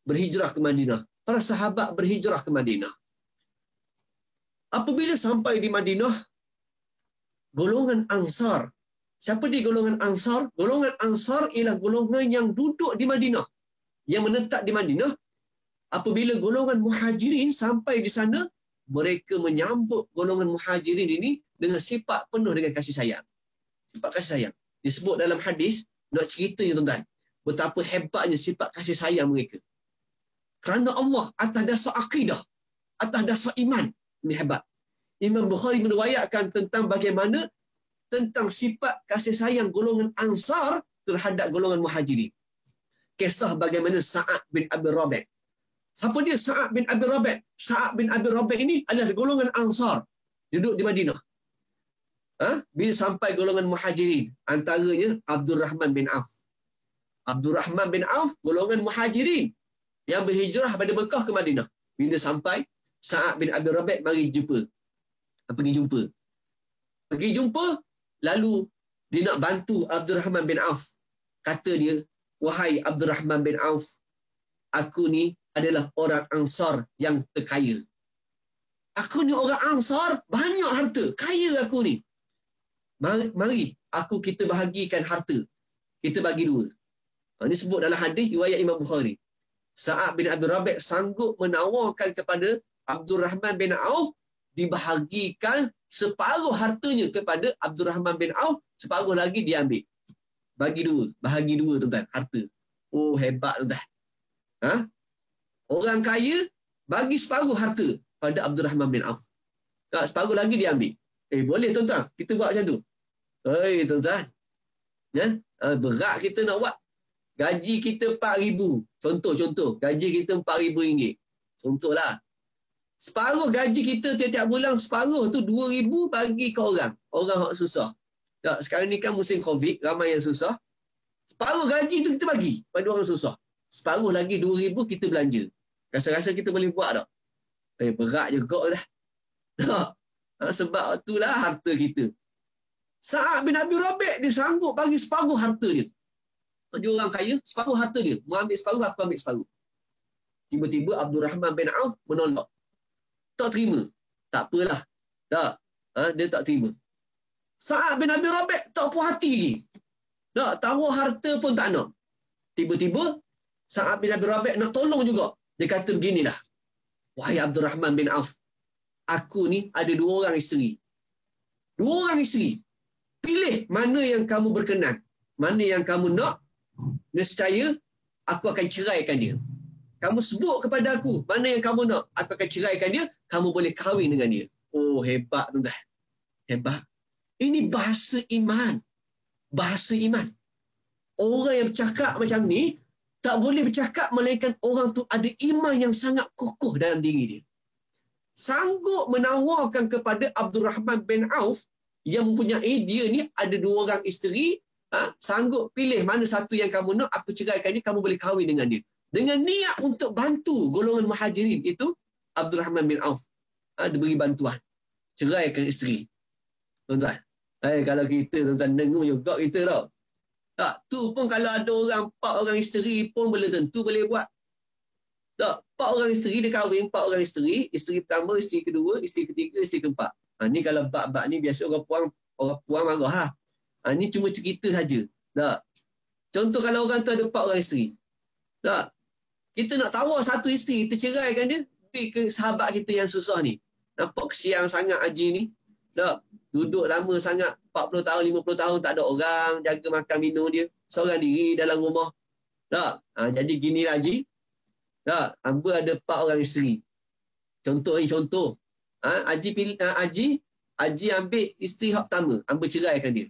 Berhijrah ke Madinah. Para sahabat berhijrah ke Madinah. Apabila sampai di Madinah, golongan Ansar Siapa dia golongan Ansar? Golongan Ansar ialah golongan yang duduk di Madinah, yang menetap di Madinah. Apabila golongan Muhajirin sampai di sana, mereka menyambut golongan Muhajirin ini dengan sifat penuh dengan kasih sayang. Sifat kasih sayang. Disebut dalam hadis, nak ceritanya tuan-tuan, betapa hebatnya sifat kasih sayang mereka. Kerana Allah atas dasar akidah, atas dasar iman. Ini hebat. Imam Bukhari meriwayatkan tentang bagaimana tentang sifat kasih sayang golongan Ansar terhadap golongan Muhajirin. Kisah bagaimana Sa'ad bin Abi Rabi'. Siapa dia Sa'ad bin Abi Rabi'? Sa'ad bin Abi Rabi' ini adalah golongan Ansar, duduk di Madinah. Bila sampai golongan Muhajirin, antaranya Abdul Rahman bin Auf. Abdul Rahman bin Auf golongan Muhajirin yang berhijrah pada Mekah ke Madinah. Bila sampai, Sa'ad bin Abi Rabi' mari jumpa. Pergi jumpa, lalu dia nak bantu Abdul Rahman bin Auf. Kata dia, wahai Abdul Rahman bin Auf, aku ni adalah orang Ansar yang terkaya. Aku ni orang Ansar, banyak harta, kaya aku ni. Mari kita bahagikan harta. Kita bagi dua. Ini sebut dalam hadis riwayat Imam Bukhari. Sa'ad bin Abi Rabi' sanggup menawarkan kepada Abdul Rahman bin Auf dibahagikan separuh hartanya kepada Abdul Rahman bin Auf, separuh lagi dia ambil. Bahagi dua tuan-tuan, harta. Oh, hebat tuan-tuan. Orang kaya bagi separuh harta pada Abdul Rahman bin Auf. Separuh lagi dia ambil. Boleh tuan-tuan, kita buat macam tu. Tuan-tuan. Berat kita nak buat. Gaji kita RM4,000. Contoh, gaji kita RM4,000. Contohlah. Separuh gaji kita tiap-tiap bulan, separuh tu RM2,000 bagi ke orang yang susah. Sekarang ni kan musim COVID, ramai yang susah. Separuh gaji tu kita bagi pada orang susah. Separuh lagi RM2,000 kita belanja. Rasa-rasa kita boleh buat tak? Berat juga dah. Sebab itulah harta kita. Sa'ad bin Abi Rabi' dia sanggup bagi separuh harta dia. Dia orang kaya, separuh harta dia. Mu ambil separuh, aku ambil separuh. Tiba-tiba Abdul Rahman bin Auf menolak. Tak terima. Tak apalah. Dia tak terima. Sa'ad bin Abi Rabi' tak puas hati lagi. Tawar harta pun tak nak. Tiba-tiba Sa'ad bin Abi Rabi' nak tolong juga. Dia kata beginilah. Wahai Abdul Rahman bin Auf, aku ni ada 2 orang isteri. 2 orang isteri. Pilih mana yang kamu berkenan. Mana yang kamu nak. Nescaya aku akan ceraikan dia. Kamu sebut kepada aku mana yang kamu nak. Aku akan ceraikan dia. Kamu boleh kahwin dengan dia. Oh, hebat tuan-tuan. Hebat. Ini bahasa iman. Bahasa iman. Orang yang bercakap macam ni tak boleh bercakap melainkan orang tu ada iman yang sangat kokoh dalam diri dia. Sanggup menawarkan kepada Abdul Rahman bin Auf yang mempunyai dia ni ada 2 orang isteri, sanggup pilih mana satu yang kamu nak, aku ceraikan dia, kamu boleh kahwin dengan dia. Dengan niat untuk bantu golongan Muhajirin itu, Abdul Rahman bin Auf dia beri bantuan. Ceraikan isteri. Tuan-tuan. Kalau kita tuan-tuan dengar juga kita tau. Tu pun kalau ada orang 4 orang isteri pun belum tentu boleh buat. 4 orang isteri dia kahwin, 4 orang isteri, isteri pertama, isteri kedua, isteri ketiga, isteri keempat. Ni kalau bab-bab ni biasa orang puan marah. Ni cuma cerita saja. Contoh kalau orang tu ada 4 orang isteri. Kita nak tawar satu isteri, kita ceraikan dia, pergi ke sahabat kita yang susah ni. Nampak kesian sangat Haji ni. Duduk lama sangat, 40 tahun, 50 tahun tak ada orang jaga makan minum dia. Seorang diri dalam rumah. Jadi ginilah Haji. Hamba ada 4 orang isteri. Contoh. Haji ambil isteri hak pertama. Hamba ceraikan dia.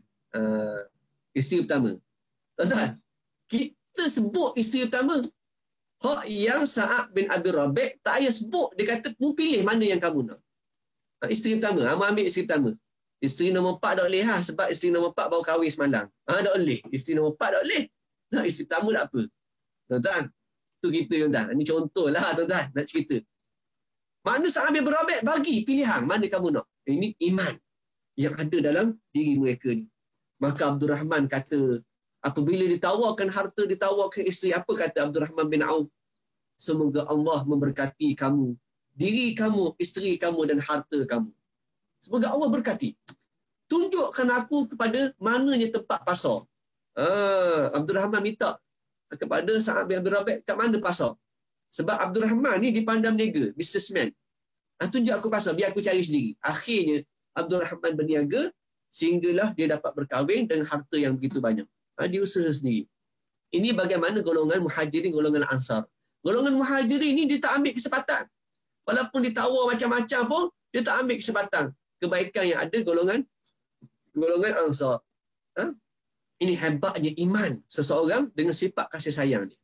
Isteri pertama. Tuan-tuan, kita sebut isteri pertama. Hak yang Sa'ad bin Abi Rabi' tak payah sebut. Dia kata, mu pilih mana yang kamu nak. Isteri pertama. Hamba ambil isteri pertama. Isteri nombor 4 tak boleh sebab isteri nombor 4 baru kahwin semalam. Tak boleh. Isteri nombor 4 tak boleh. Isteri pertama tak apa. Tuan-tuan, tu kita tuan-tuan. Ini contohlah tuan-tuan nak cerita. Mana Sa'ad bin Abi Rabi' bagi pilihan mana kamu nak. Ini iman yang ada dalam diri mereka ni. Maka Abdul Rahman kata, apabila ditawarkan harta, ditawarkan isteri, apa kata Abdul Rahman bin Auf? Semoga Allah memberkati kamu, diri kamu, isteri kamu dan harta kamu. Semoga Allah berkati. tunjukkan aku kepada mananya tempat pasar. Abdul Rahman minta kepada Sa'ad bin Abdul Rabi', kat mana pasar? Sebab Abdul Rahman ni dipandang berniaga, businessman. Tunjuk aku pasar, biar aku cari sendiri. Akhirnya Abdul Rahman berniaga sehinggalah dia dapat berkahwin dengan harta yang begitu banyak. Dia usaha sendiri. Ini bagaimana golongan Muhajirin, golongan Ansar. Golongan Muhajirin ni dia tak ambil kesempatan. Walaupun ditawar macam-macam pun, dia tak ambil kesempatan. Kebaikan yang ada golongan Ansar. Ini hebatnya iman seseorang dengan sifat kasih sayang ni.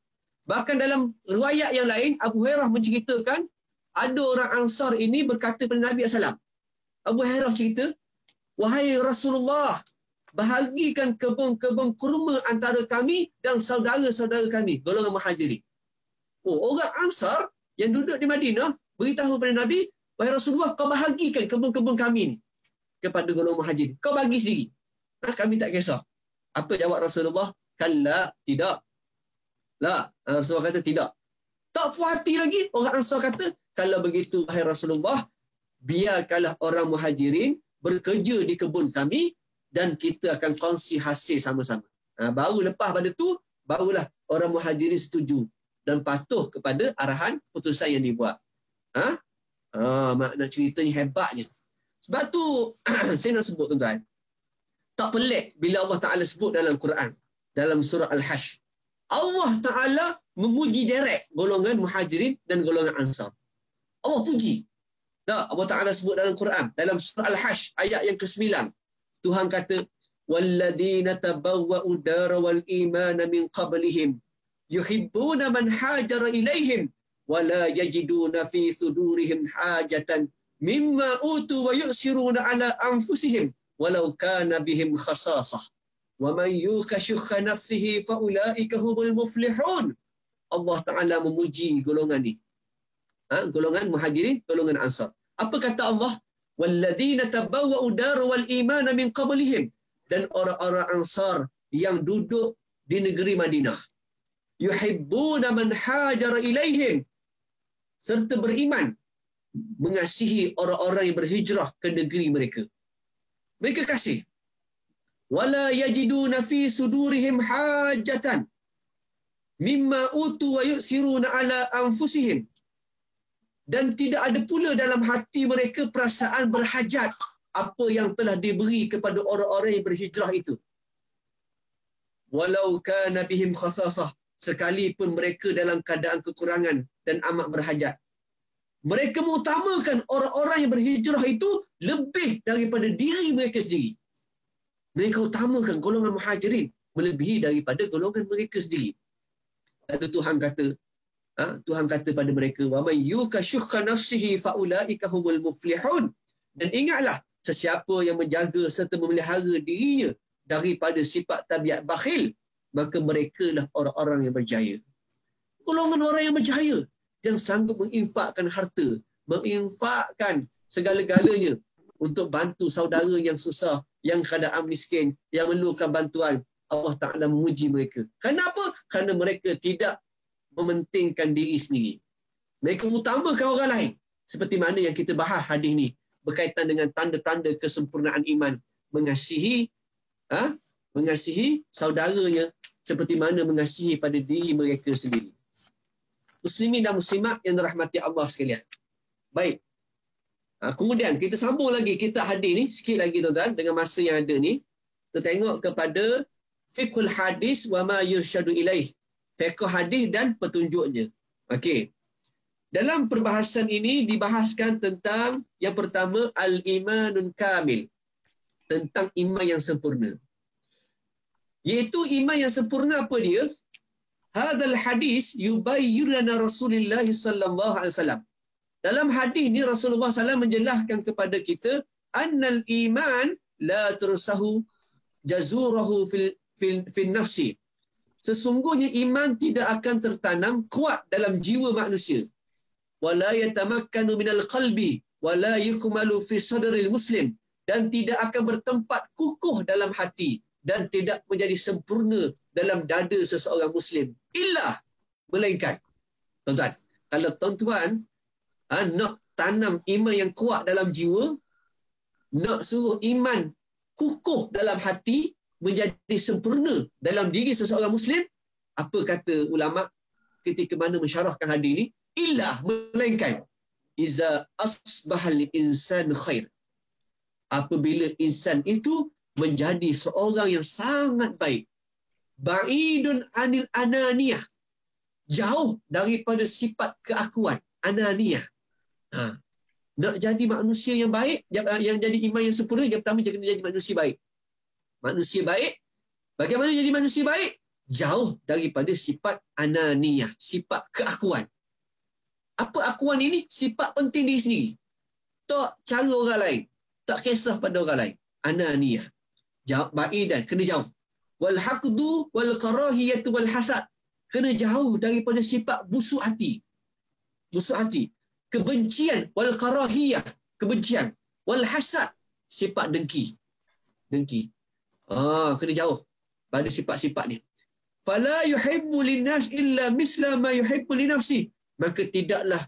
Bahkan dalam riwayat yang lain, Abu Hurairah menceritakan, ada orang Ansar ini berkata kepada Nabi SAW. Abu Hurairah cerita, wahai Rasulullah, bahagikan kebun-kebun kurma antara kami dan saudara-saudara kami, golongan Muhajirin. Orang Ansar yang duduk di Madinah beritahu kepada Nabi, wahai Rasulullah, kau bahagikan kebun-kebun kami ni kepada golongan Muhajirin. Kau bagi sendiri. Kami tak kisah. Apa jawab Rasulullah? Kalla, tidak. La, Rasulullah kata tidak. Tak puas hati lagi, orang Ansar kata, kalau begitu wahai Rasulullah, biarkanlah orang Muhajirin bekerja di kebun kami dan kita akan kongsi hasil sama-sama. Baru lepas pada tu, barulah orang Muhajirin setuju dan patuh kepada arahan keputusan yang dibuat. Makna ceritanya hebatnya. Sebab tu saya nak sebut tuan-tuan. Tak pelik bila Allah Ta'ala sebut dalam Quran, dalam surah Al-Hash. Allah Ta'ala memuji direct golongan Muhajirin dan golongan Ansar. Allah puji. Allah Ta'ala sebut dalam Quran, dalam surah Al-Hash ayat yang ke-9. Tuhan kata, وَالَّذِينَ تَبَوَّأُوا الدَّارَ وَالْإِيمَانَ مِنْ قَبْلِهِمْ يُحِبُّونَ مَنْ هَاجَرَ إِلَيْهِمْ وَلَا يَجِدُونَ فِي صُدُورِهِمْ حَاجَةً مِمَّا أُوتُوا وَيُؤْثِرُونَ عَلَى أَنفُسِهِمْ وَلَوْ كَانَ بِهِمْ خَصَاصَةٌ وَمَنْ يُوقَ شُحَّ نَفْسِهِ فَأُولَئِكَ هُمُ الْمُفْلِحُونَ. Allah Ta'ala memuji golongan ni. Golongan Muhajirin, golongan Ansar. Apa kata Allah? وَالَّذِينَ تَبَوَّأُوا الدَّارَ وَالْإِيمَانَ مِنْ قَبْلِهِمْ. Dan orang-orang Ansar yang duduk di negeri Madinah. يُحِبُّونَ مَنْ هَاجَرَ إِلَيْهِمْ. Serta beriman, mengasihi orang-orang yang berhijrah ke negeri mereka. Mereka kasih. وَلَا يَجِدُونَ فِي صُدُورِهِمْ حَاجَةً مِمَّا أُوتُوا وَيُؤْثِرُونَ عَلَى أَنفُسِهِمْ. Dan tidak ada pula dalam hati mereka perasaan berhajat apa yang telah diberi kepada orang-orang yang berhijrah itu. Walau kana bihim khasasah, sekalipun mereka dalam keadaan kekurangan dan amat berhajat. Mereka mengutamakan orang-orang yang berhijrah itu lebih daripada diri mereka sendiri. Mereka utamakan golongan Muhajirin melebihi daripada golongan mereka sendiri. Lalu Tuhan kata pada mereka, wa may yukashukha nafsihi faulaika humul muflihun. Dan ingatlah, sesiapa yang menjaga serta memelihara dirinya daripada sifat tabiat bakhil, maka merekalah orang-orang yang berjaya. Golongan orang yang berjaya yang sanggup menginfakkan harta, menginfakkan segala-galanya untuk bantu saudara yang susah, yang keadaan miskin, yang memerlukan bantuan. Allah Ta'ala memuji mereka. Kenapa? Kerana mereka tidak mementingkan diri sendiri. Mereka utamakan orang lain. Seperti mana yang kita bahas hadis ni, berkaitan dengan tanda-tanda kesempurnaan iman. Mengasihi saudaranya seperti mana mengasihi pada diri mereka sendiri. Muslimin dan muslimat yang dirahmati Allah sekalian. Baik. Kemudian kita sambung lagi kita hadis ni sikit lagi tuan-tuan dengan masa yang ada ni. Kita tengok kepada fiqhul hadis wa ma yursyadu ilaih. Fiqh hadis dan petunjuknya. Okey. Dalam perbahasan ini dibahaskan tentang yang pertama al-imanun kamil. Tentang iman yang sempurna. Iaitu iman yang sempurna apa dia? Hadzal hadis yubayyin lana Rasulullah sallallahu alaihi wasallam. Dalam hadis ni Rasulullah SAW menjelaskan kepada kita annal iman la tursahu jazurahu fil nafsi. Sesungguhnya iman tidak akan tertanam kuat dalam jiwa manusia. Wala yatamakkanu minal qalbi wala yukmalu fi sadril muslim. Dan tidak akan bertempat kukuh dalam hati dan tidak menjadi sempurna dalam dada seseorang muslim. Illa, melainkan. Tuan-tuan, kalau tuan-tuan nak tanam iman yang kuat dalam jiwa, nak suruh iman kukuh dalam hati, menjadi sempurna dalam diri seseorang Muslim. Apa kata ulama ketika mana mensyarahkan hadis ini? Illa, melainkan iza asbahal insan khair. Apabila insan itu menjadi seorang yang sangat baik. Ba'idun anil ananiyah. Jauh daripada sifat keakuan. Ananiyah. Nak jadi manusia yang baik, yang jadi iman yang sempurna, yang pertama dia kena jadi manusia baik. Manusia baik, bagaimana jadi manusia baik? Jauh daripada sifat ananiyah, sifat keakuan. Apa akuan ini? Sifat penting diri sendiri. Tak cara orang lain. Tak kisah pada orang lain. Ananiyah. Ba'idan, kena jauh. Wal haqdu wal karahiyatu wal hasad. Kena jauh daripada sifat busuk hati. Busuk hati. Kebencian wal karahiyah, kebencian. Wal hasad, sifat dengki. Dengki. Kena jauh pada sifat-sifat ni. Fala yuhibbu linnas illa misla ma yuhibbu li nafsi. Maka tidaklah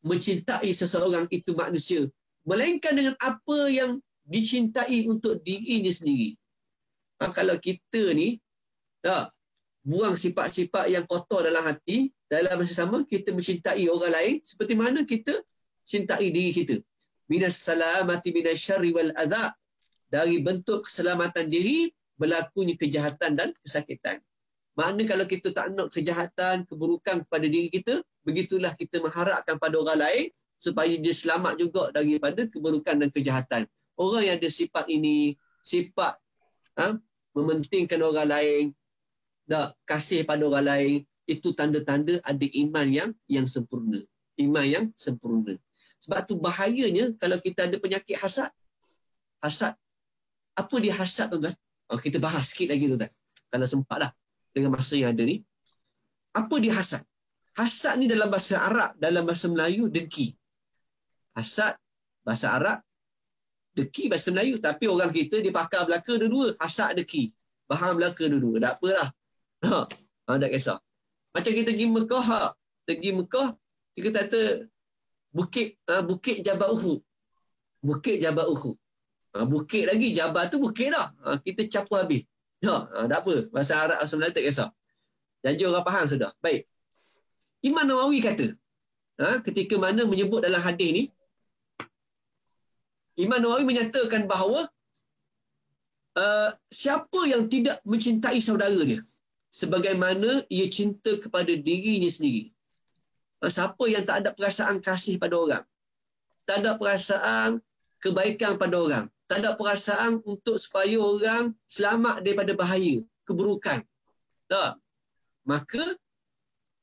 mencintai seseorang itu manusia melainkan dengan apa yang dicintai untuk dirinya sendiri. Kalau kita ni buang sifat-sifat yang kotor dalam hati, dalam masa sama kita mencintai orang lain seperti mana kita cintai diri kita. Minas salamati minas syarri wal adha. Dari bentuk keselamatan diri berlakunya kejahatan dan kesakitan. Makna kalau kita tak nak kejahatan, keburukan kepada diri kita, begitulah kita mengharapkan pada orang lain supaya dia selamat juga daripada keburukan dan kejahatan. Orang yang ada sifat ini, sifat mementingkan orang lain, kasih pada orang lain, itu tanda-tanda ada iman yang sempurna. Iman yang sempurna. Sebab tu bahayanya kalau kita ada penyakit hasad. Hasad. Apa dia hasad, tuan-tuan? Kita bahas sikit lagi, tuan-tuan. Kalau sempatlah dengan masa yang ada ni. Apa dia hasad? Hasad ni dalam bahasa Arab, dalam bahasa Melayu, dengki. Hasad, bahasa Arab, dengki bahasa Melayu. Tapi orang kita, dia pakar belaka dua-dua. Hasad, dengki. Faham belaka dua-dua. Tak apalah. Tak kisah. Macam kita pergi Mekah, pergi Mekah, kita kata Bukit Jabal Uhud. Bukit Jabal Uhud. Bukit lagi, Jabal tu bukit dah. Kita capu habis. Tak apa. Bahasa Arab Melayu tak kisah. Janji orang faham sudah. Baik. Imam Nawawi kata, ketika mana menyebut dalam hadis ni, Imam Nawawi menyatakan bahawa siapa yang tidak mencintai saudara dia sebagaimana ia cinta kepada dirinya sendiri. Siapa yang tak ada perasaan kasih pada orang, tak ada perasaan kebaikan pada orang, tak ada perasaan untuk supaya orang selamat daripada bahaya, keburukan, maka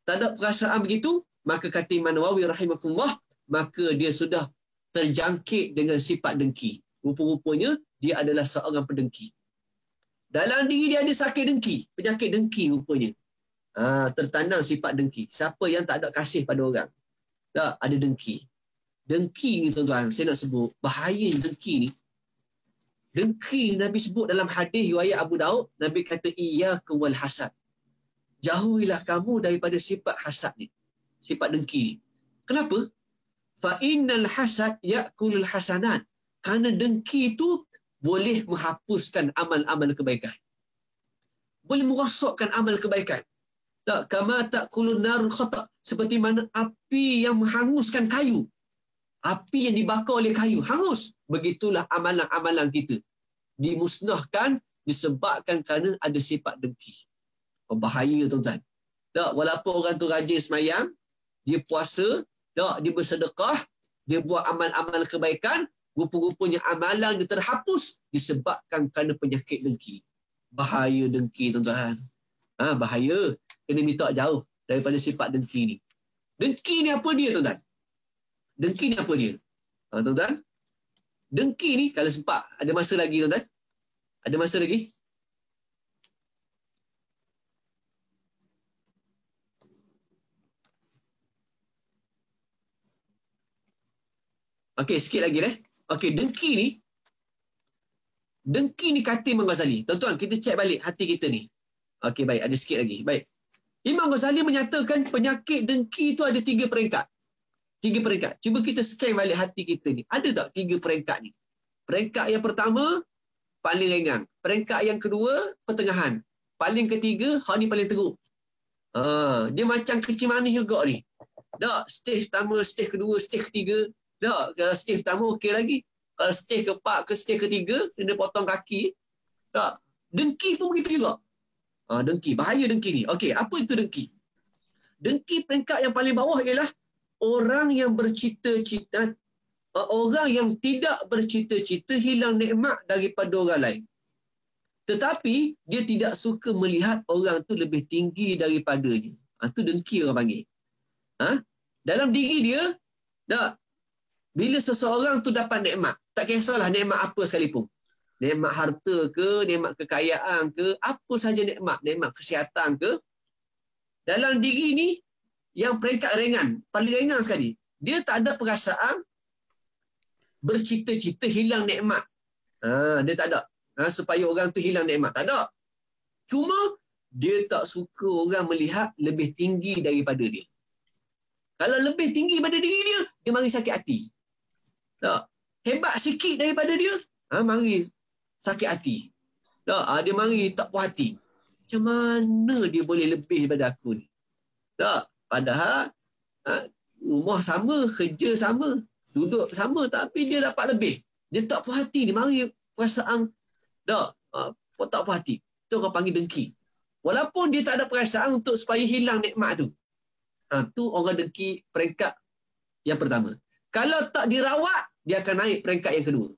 tak ada perasaan begitu, maka kata Imam Nawawi rahimahullah, maka dia sudah terjangkit dengan sifat dengki. Rupa-rupanya dia adalah seorang pendengki. Dalam diri dia ada sakit dengki, penyakit dengki rupanya. Tertanam sifat dengki. Siapa yang tak ada kasih pada orang, ada dengki. Dengki ni, tuan-tuan, saya nak sebut bahaya dengki ni. Dengki Nabi sebut dalam hadis riwayat Abu Daud, Nabi kata iyyakum wal hasad. Jauhilah kamu daripada sifat hasad ni, sifat dengki ni. Kenapa? Fa innal hasad ya'kulul hasanat. Kerana dengki itu boleh menghapuskan amal-amal kebaikan. Boleh merosakkan amal kebaikan. Kama ta'kulun narul khata. Seperti mana api yang menghanguskan kayu. Api yang dibakar oleh kayu, hangus. Begitulah amalan-amalan kita dimusnahkan disebabkan kerana ada sifat dengki. Bahaya, tuan-tuan. Walaupun orang tu rajin semayang, dia puasa, dia bersedekah, dia buat amal-amal kebaikan, rupa-rupanya amalan dia terhapus disebabkan kerana penyakit dengki. Bahaya dengki, tuan-tuan. Bahaya. Kena minta jauh daripada sifat dengki ni. Dengki ni apa dia, tuan-tuan? Dengki ni apa dia? Tuan-tuan, dengki ni kalau sempat, ada masa lagi, tuan-tuan. Ada masa lagi? Okey, sikit lagi Okey, dengki ni kata Imam Ghazali. Tuan-tuan, kita cek balik hati kita ni. Okey, baik, ada sikit lagi. Baik. Imam Ghazali menyatakan penyakit dengki itu ada 3 peringkat. 3 peringkat. Cuba kita scan balik hati kita ni. Ada tak 3 peringkat ni? Peringkat yang pertama, paling ringan. Peringkat yang kedua, pertengahan. Paling ketiga, hak ni paling teruk. Dia macam kecil manis juga ni. Tak, stage pertama, stage kedua, stage ketiga. Tak, kalau stage pertama okey lagi. Kalau stage keempat ke stage ketiga, dia potong kaki. Tak, dengki pun begitu juga. Dengki, bahaya dengki ni. Okey, apa itu dengki? Dengki peringkat yang paling bawah ialah orang yang bercita-cita, orang yang tidak bercita-cita hilang nikmat daripada orang lain. Tetapi dia tidak suka melihat orang tu lebih tinggi daripadanya. Itu dengki orang panggil. Dalam diri dia, tak, bila seseorang tu dapat nikmat, tak kisahlah nikmat apa sekalipun. Nikmat harta ke, nikmat kekayaan ke, apa saja nikmat kesihatan ke, dalam diri ni yang peringkat ringan, paling ringan sekali, dia tak ada perasaan bercita-cita hilang nikmat. Dia tak ada. Supaya orang tu hilang nikmat. Tak ada. Cuma dia tak suka orang melihat lebih tinggi daripada dia. Kalau lebih tinggi daripada diri dia, dia mari sakit hati. Tak. Hebat sikit daripada dia, mari sakit hati. Tak. Dia mari tak puas hati. Macam mana dia boleh lebih daripada aku ni? Tak. Padahal rumah sama, kerja sama, duduk sama, tapi dia dapat lebih. Dia tak puas hati. Dia mari perasaan tak puas hati. Itu orang panggil dengki. Walaupun dia tak ada perasaan untuk supaya hilang nikmat tu. Tu orang dengki peringkat yang pertama. Kalau tak dirawat, dia akan naik peringkat yang kedua.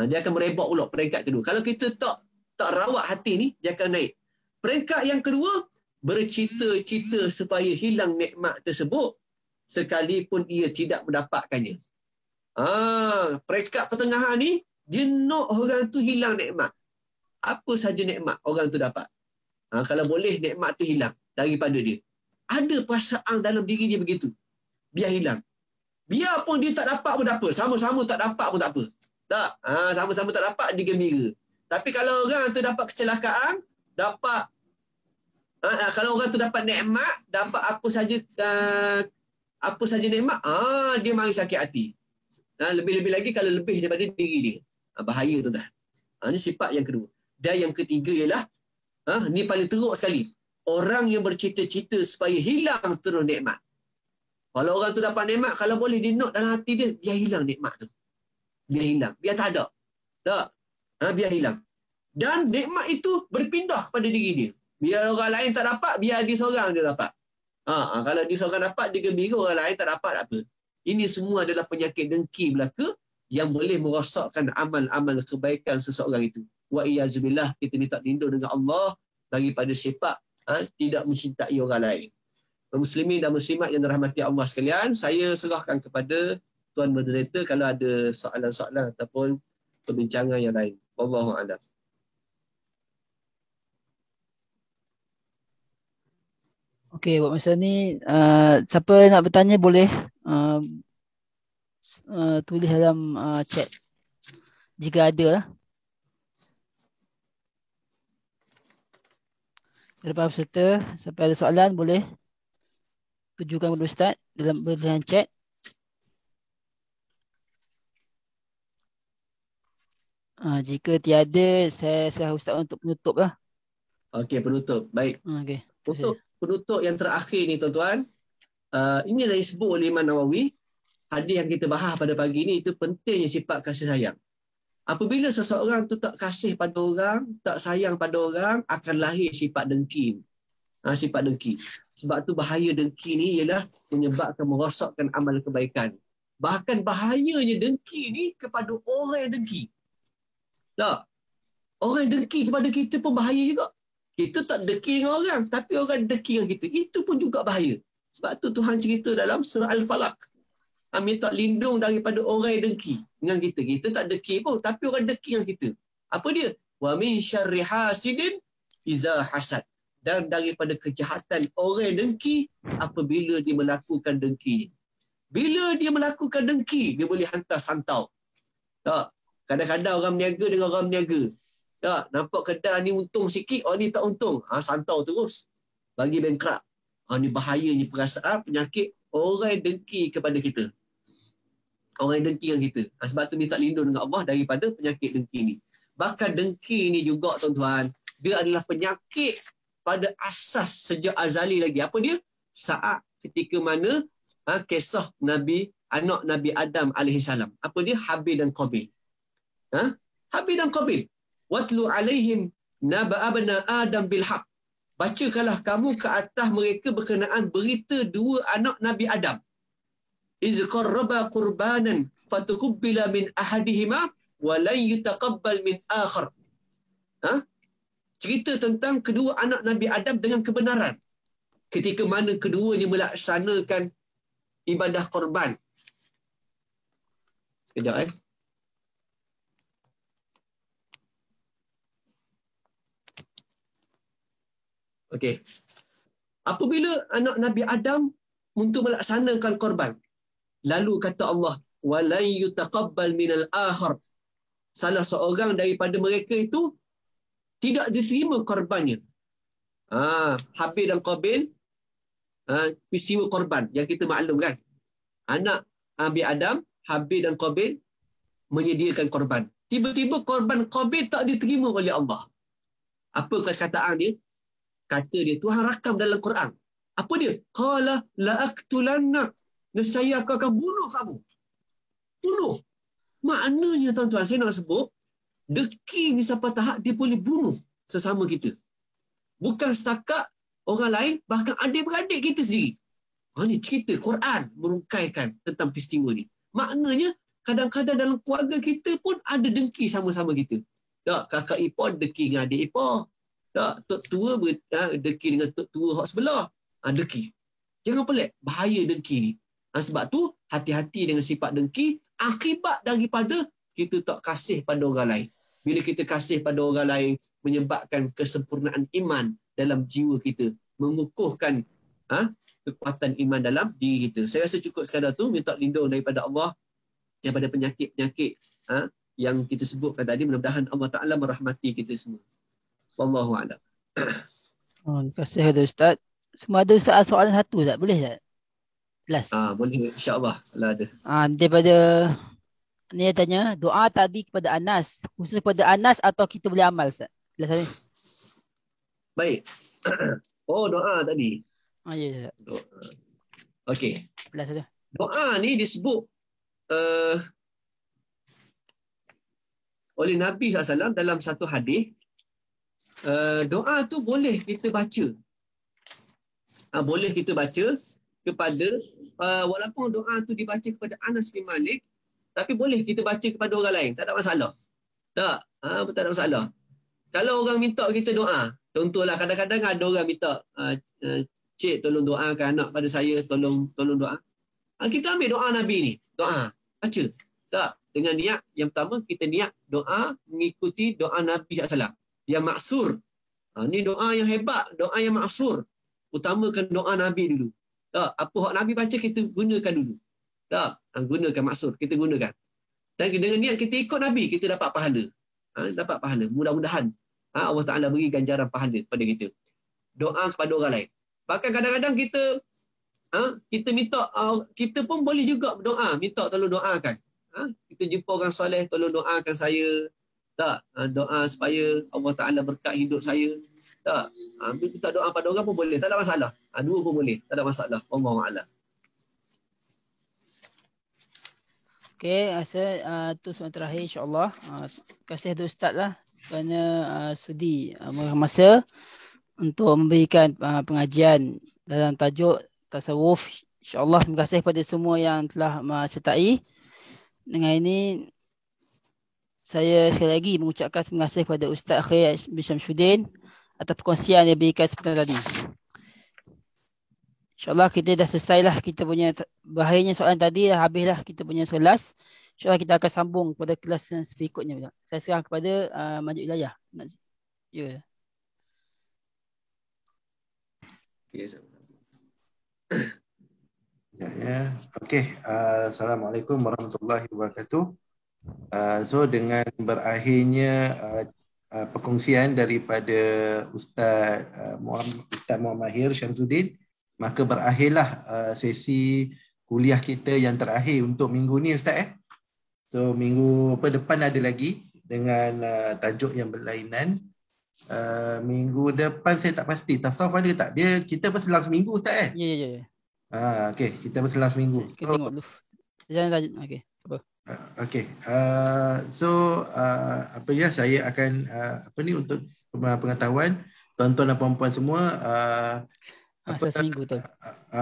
Dia akan merebak pula peringkat kedua. Kalau kita tak rawat hati ni, dia akan naik. Peringkat yang kedua, bercita-cita supaya hilang nikmat tersebut sekalipun ia tidak mendapatkannya. Peringkat pertengahan ni, dia nak orang tu hilang nikmat. Apa saja nikmat orang tu dapat. Kalau boleh nikmat tu hilang daripada dia. Ada perasaan dalam diri dia begitu. Biar hilang. Biarpun dia tak dapat pun tak apa. Sama-sama tak dapat pun tak apa. Tak. Sama-sama tak dapat, dia gembira. Tapi kalau orang tu dapat kecelakaan, dapat kalau orang tu dapat nikmat, dapat apa saja nikmat, dia mari sakit hati. Lebih-lebih lagi kalau lebih daripada diri dia. Bahaya tuan-tuan. Ini sifat yang kedua. Dan yang ketiga ialah, ni paling teruk sekali. Orang yang bercita-cita supaya hilang terus nikmat. Kalau orang tu dapat nikmat, kalau boleh dia nak dalam hati dia, biar hilang nikmat tu. Biar hilang. Biar tak ada. Tak? Biar hilang. Dan nikmat itu berpindah kepada diri dia. Biar orang lain tak dapat, biar dia seorang dia dapat. Kalau dia seorang dapat, dia gembira, orang lain tak dapat, tak apa. Ini semua adalah penyakit dengki belaka yang boleh merosakkan amal-amal kebaikan seseorang itu. Wa iyyazubillah, kita minta lindung dengan Allah daripada sifat tidak mencintai orang lain. Muslimin dan muslimat yang dirahmati Allah sekalian, saya serahkan kepada Tuan Moderator kalau ada soalan-soalan ataupun perbincangan yang lain. Wallahu a'lam. Okey, buat masa ni siapa nak bertanya boleh tulis dalam chat jika ada lah. Lepas peserta, sampai ada soalan boleh tujukan kepada Ustaz dalam chat. Jika tiada, saya serah Ustaz untuk menutup lah. Okey, penutup. Baik. Okay. Untuk penutup yang terakhir ni tuan-tuan, ini dah disebut oleh Imam Nawawi. Hadis yang kita bahas pada pagi ni itu pentingnya sifat kasih sayang. Apabila seseorang tu tak kasih pada orang, tak sayang pada orang, akan lahir sifat dengki. Sifat dengki. Sebab tu bahaya dengki ni ialah menyebabkan merosakkan amal kebaikan. Bahkan bahayanya dengki ni kepada orang yang dengki. Tak? Orang yang dengki kepada kita pun bahaya juga. Kita tak dengki dengan orang, tapi orang dengki dengan kita. Itu pun juga bahaya. Sebab tu Tuhan cerita dalam surah Al-Falaq. Minta lindung daripada orang yang dengki dengan kita. Kita tak dengki pun, tapi orang dengki dengan kita. Apa dia? Wa min syarri hasidin iza hasad. Dan daripada kejahatan orang yang dengki apabila dia melakukan dengki. Bila dia melakukan dengki, dia boleh hantar santau. Tak? Kadang-kadang orang berniaga dengan orang berniaga. Tak? Nampak kedai ni untung sikit, orang ni tak untung. Santau terus. Bagi bankrupt. Ni bahayanya perasaan, penyakit orang yang dengki kepada kita. Orang yang dengki dengan kita. Sebab tu minta lindung dengan Allah daripada penyakit dengki ni. Bahkan dengki ni juga tuan-tuan, dia adalah penyakit pada asas sejak azali lagi. Apa dia? Saat ketika mana kisah anak Nabi Adam alaihissalam. Apa dia? Habil dan Qabil. Habil dan Qabil. Watlu alaihim naba abna Adam bil haq. Bacakanlah kamu ke atas mereka berkenaan berita dua anak Nabi Adam. Iz qarraba qurbanan fatuqbila min ahadihima wa lan yutaqabbal min akhar. Cerita tentang kedua anak Nabi Adam dengan kebenaran. Ketika mana keduanya melaksanakan ibadah korban. Sekejap Okey. Apabila anak Nabi Adam untuk melaksanakan korban, lalu kata Allah, walai yutaqabbal minal akhar. Salah seorang daripada mereka itu tidak diterima korbannya. Habil dan Qabil, peristiwa korban yang kita maklum kan. Anak Nabi Adam, Habil dan Qabil menyediakan korban. Tiba-tiba korban Qabil tak diterima oleh Allah. Apa perkataan dia? Kata dia, Tuhan rakam dalam Quran. Apa dia? Qala la'aqtulannak. Nescaya aku akan bunuh kamu. Bunuh. Maknanya tuan-tuan, saya nak sebut, deki ni sampai tahap dia boleh bunuh sesama kita. Bukan setakat orang lain, bahkan adik-beradik kita sendiri. Ini cerita Quran merungkaikan tentang peristiwa ni. Maknanya, kadang-kadang dalam keluarga kita pun ada dengki sama-sama kita. Tak, kakak ipar deki dengan adik ipar. Tak, tok tua deki dengan tok tua hak sebelah. Deki. Jangan pelik, bahaya dengki ni. Sebab tu, hati-hati dengan sifat dengki, akibat daripada kita tak kasih pada orang lain. Bila kita kasih pada orang lain, menyebabkan kesempurnaan iman dalam jiwa kita, mengukuhkan kekuatan iman dalam diri kita. Saya rasa cukup sekadar tu, minta lindung daripada Allah daripada penyakit-penyakit yang kita sebutkan tadi. Mudah-mudahan Allah Ta'ala merahmati kita semua. Wallahu a'lam. Terima kasih ada Ustaz. Semua ada Ustaz soalan satu Ustaz, boleh tak? Last. Boleh, insya-Allah kalau ada. Daripada ni dia tanya, doa tadi kepada Anas, khusus kepada Anas atau kita boleh amal Ustaz? Last ni. Baik. Doa tadi. Ya. Okey. Last tu. Doa ni disebut oleh Nabi SAW dalam satu hadis. Doa tu boleh kita baca. Boleh kita baca kepada walaupun doa tu dibaca kepada Anas bin Malik, tapi boleh kita baca kepada orang lain, tak ada masalah. Tak ada masalah. Kalau orang minta kita doa, contohlah kadang-kadang ada orang minta, cik tolong doakan anak pada saya, tolong doa. Kita ambil doa Nabi ni, doa, baca. Tak, dengan niat yang pertama kita niat doa mengikuti doa Nabi SAW yang maksur. Ni doa yang hebat, doa yang maksur. Utamakan doa Nabi dulu. Tak, apa hak Nabi baca kita gunakan dulu. Tak, gunakan maksud, kita gunakan. Dan dengan niat kita ikut Nabi, kita dapat pahala. Dapat pahala. Mudah-mudahan Allah Ta'ala beri ganjaran pahala kepada kita. Doa kepada orang lain. Bahkan kadang-kadang kita minta, kita pun boleh juga berdoa, minta tolong doakan. Kita jumpa orang soleh, tolong doakan saya. Tak, doa supaya Allah Ta'ala berkat hidup saya. Tak, minta doa pada orang pun boleh, tak ada masalah. Dua pun boleh, tak ada masalah. Wallahu a'lam. Okey, rasa tu soalan terakhir insya-Allah. Terima kasih kepada Ustaz lah kerana sudi masa untuk memberikan pengajian dalam tajuk tasawuf. InsyaAllah terima kasih kepada semua yang telah menyertai. Dengan ini saya sekali lagi mengucapkan terima kasih kepada Ustaz Khair bin Syamsuddin atas perkongsian yang diberikan seperti tadi. InsyaAllah kita dah selesai lah kita punya bahayanya soalan tadi, dah habis lah kita punya kelas. InsyaAllah kita akan sambung pada kelas yang berikutnya. Saya serah kepada Majid Wilayah. Ya. Okey. Assalamualaikum warahmatullahi wabarakatuh. So dengan berakhirnya perkongsian daripada Ustaz Muhammad Mahir Syamsuddin, maka berakhirlah sesi kuliah kita yang terakhir untuk minggu ni Ustaz. So minggu depan ada lagi, dengan tajuk yang berlainan. Minggu depan saya tak pasti. Tasawuf ada tak? Kita berselang seminggu Ustaz Ya. Okey, kita berselang seminggu. Kita tengok dulu. Jangan tajuk. Okey. Apa? Okey. Apa ya, saya akan untuk pengetahuan tuan-tuan dan puan-puan semua, seminggu tu.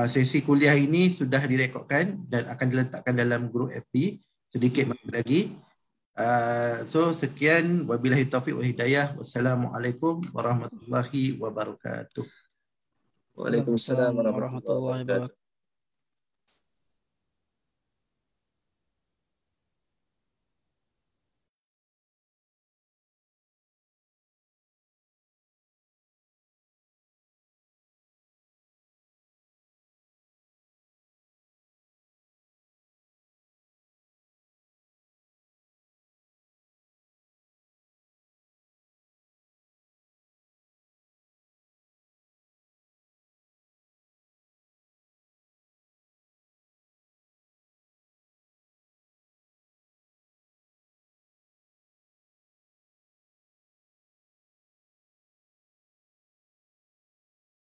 Sesi kuliah ini sudah direkodkan dan akan diletakkan dalam grup FB sedikit lagi. Sekian, wabillahi taufiq wa hidayah. Wassalamualaikum warahmatullahi wabarakatuh. Waalaikumsalam warahmatullahi wabarakatuh.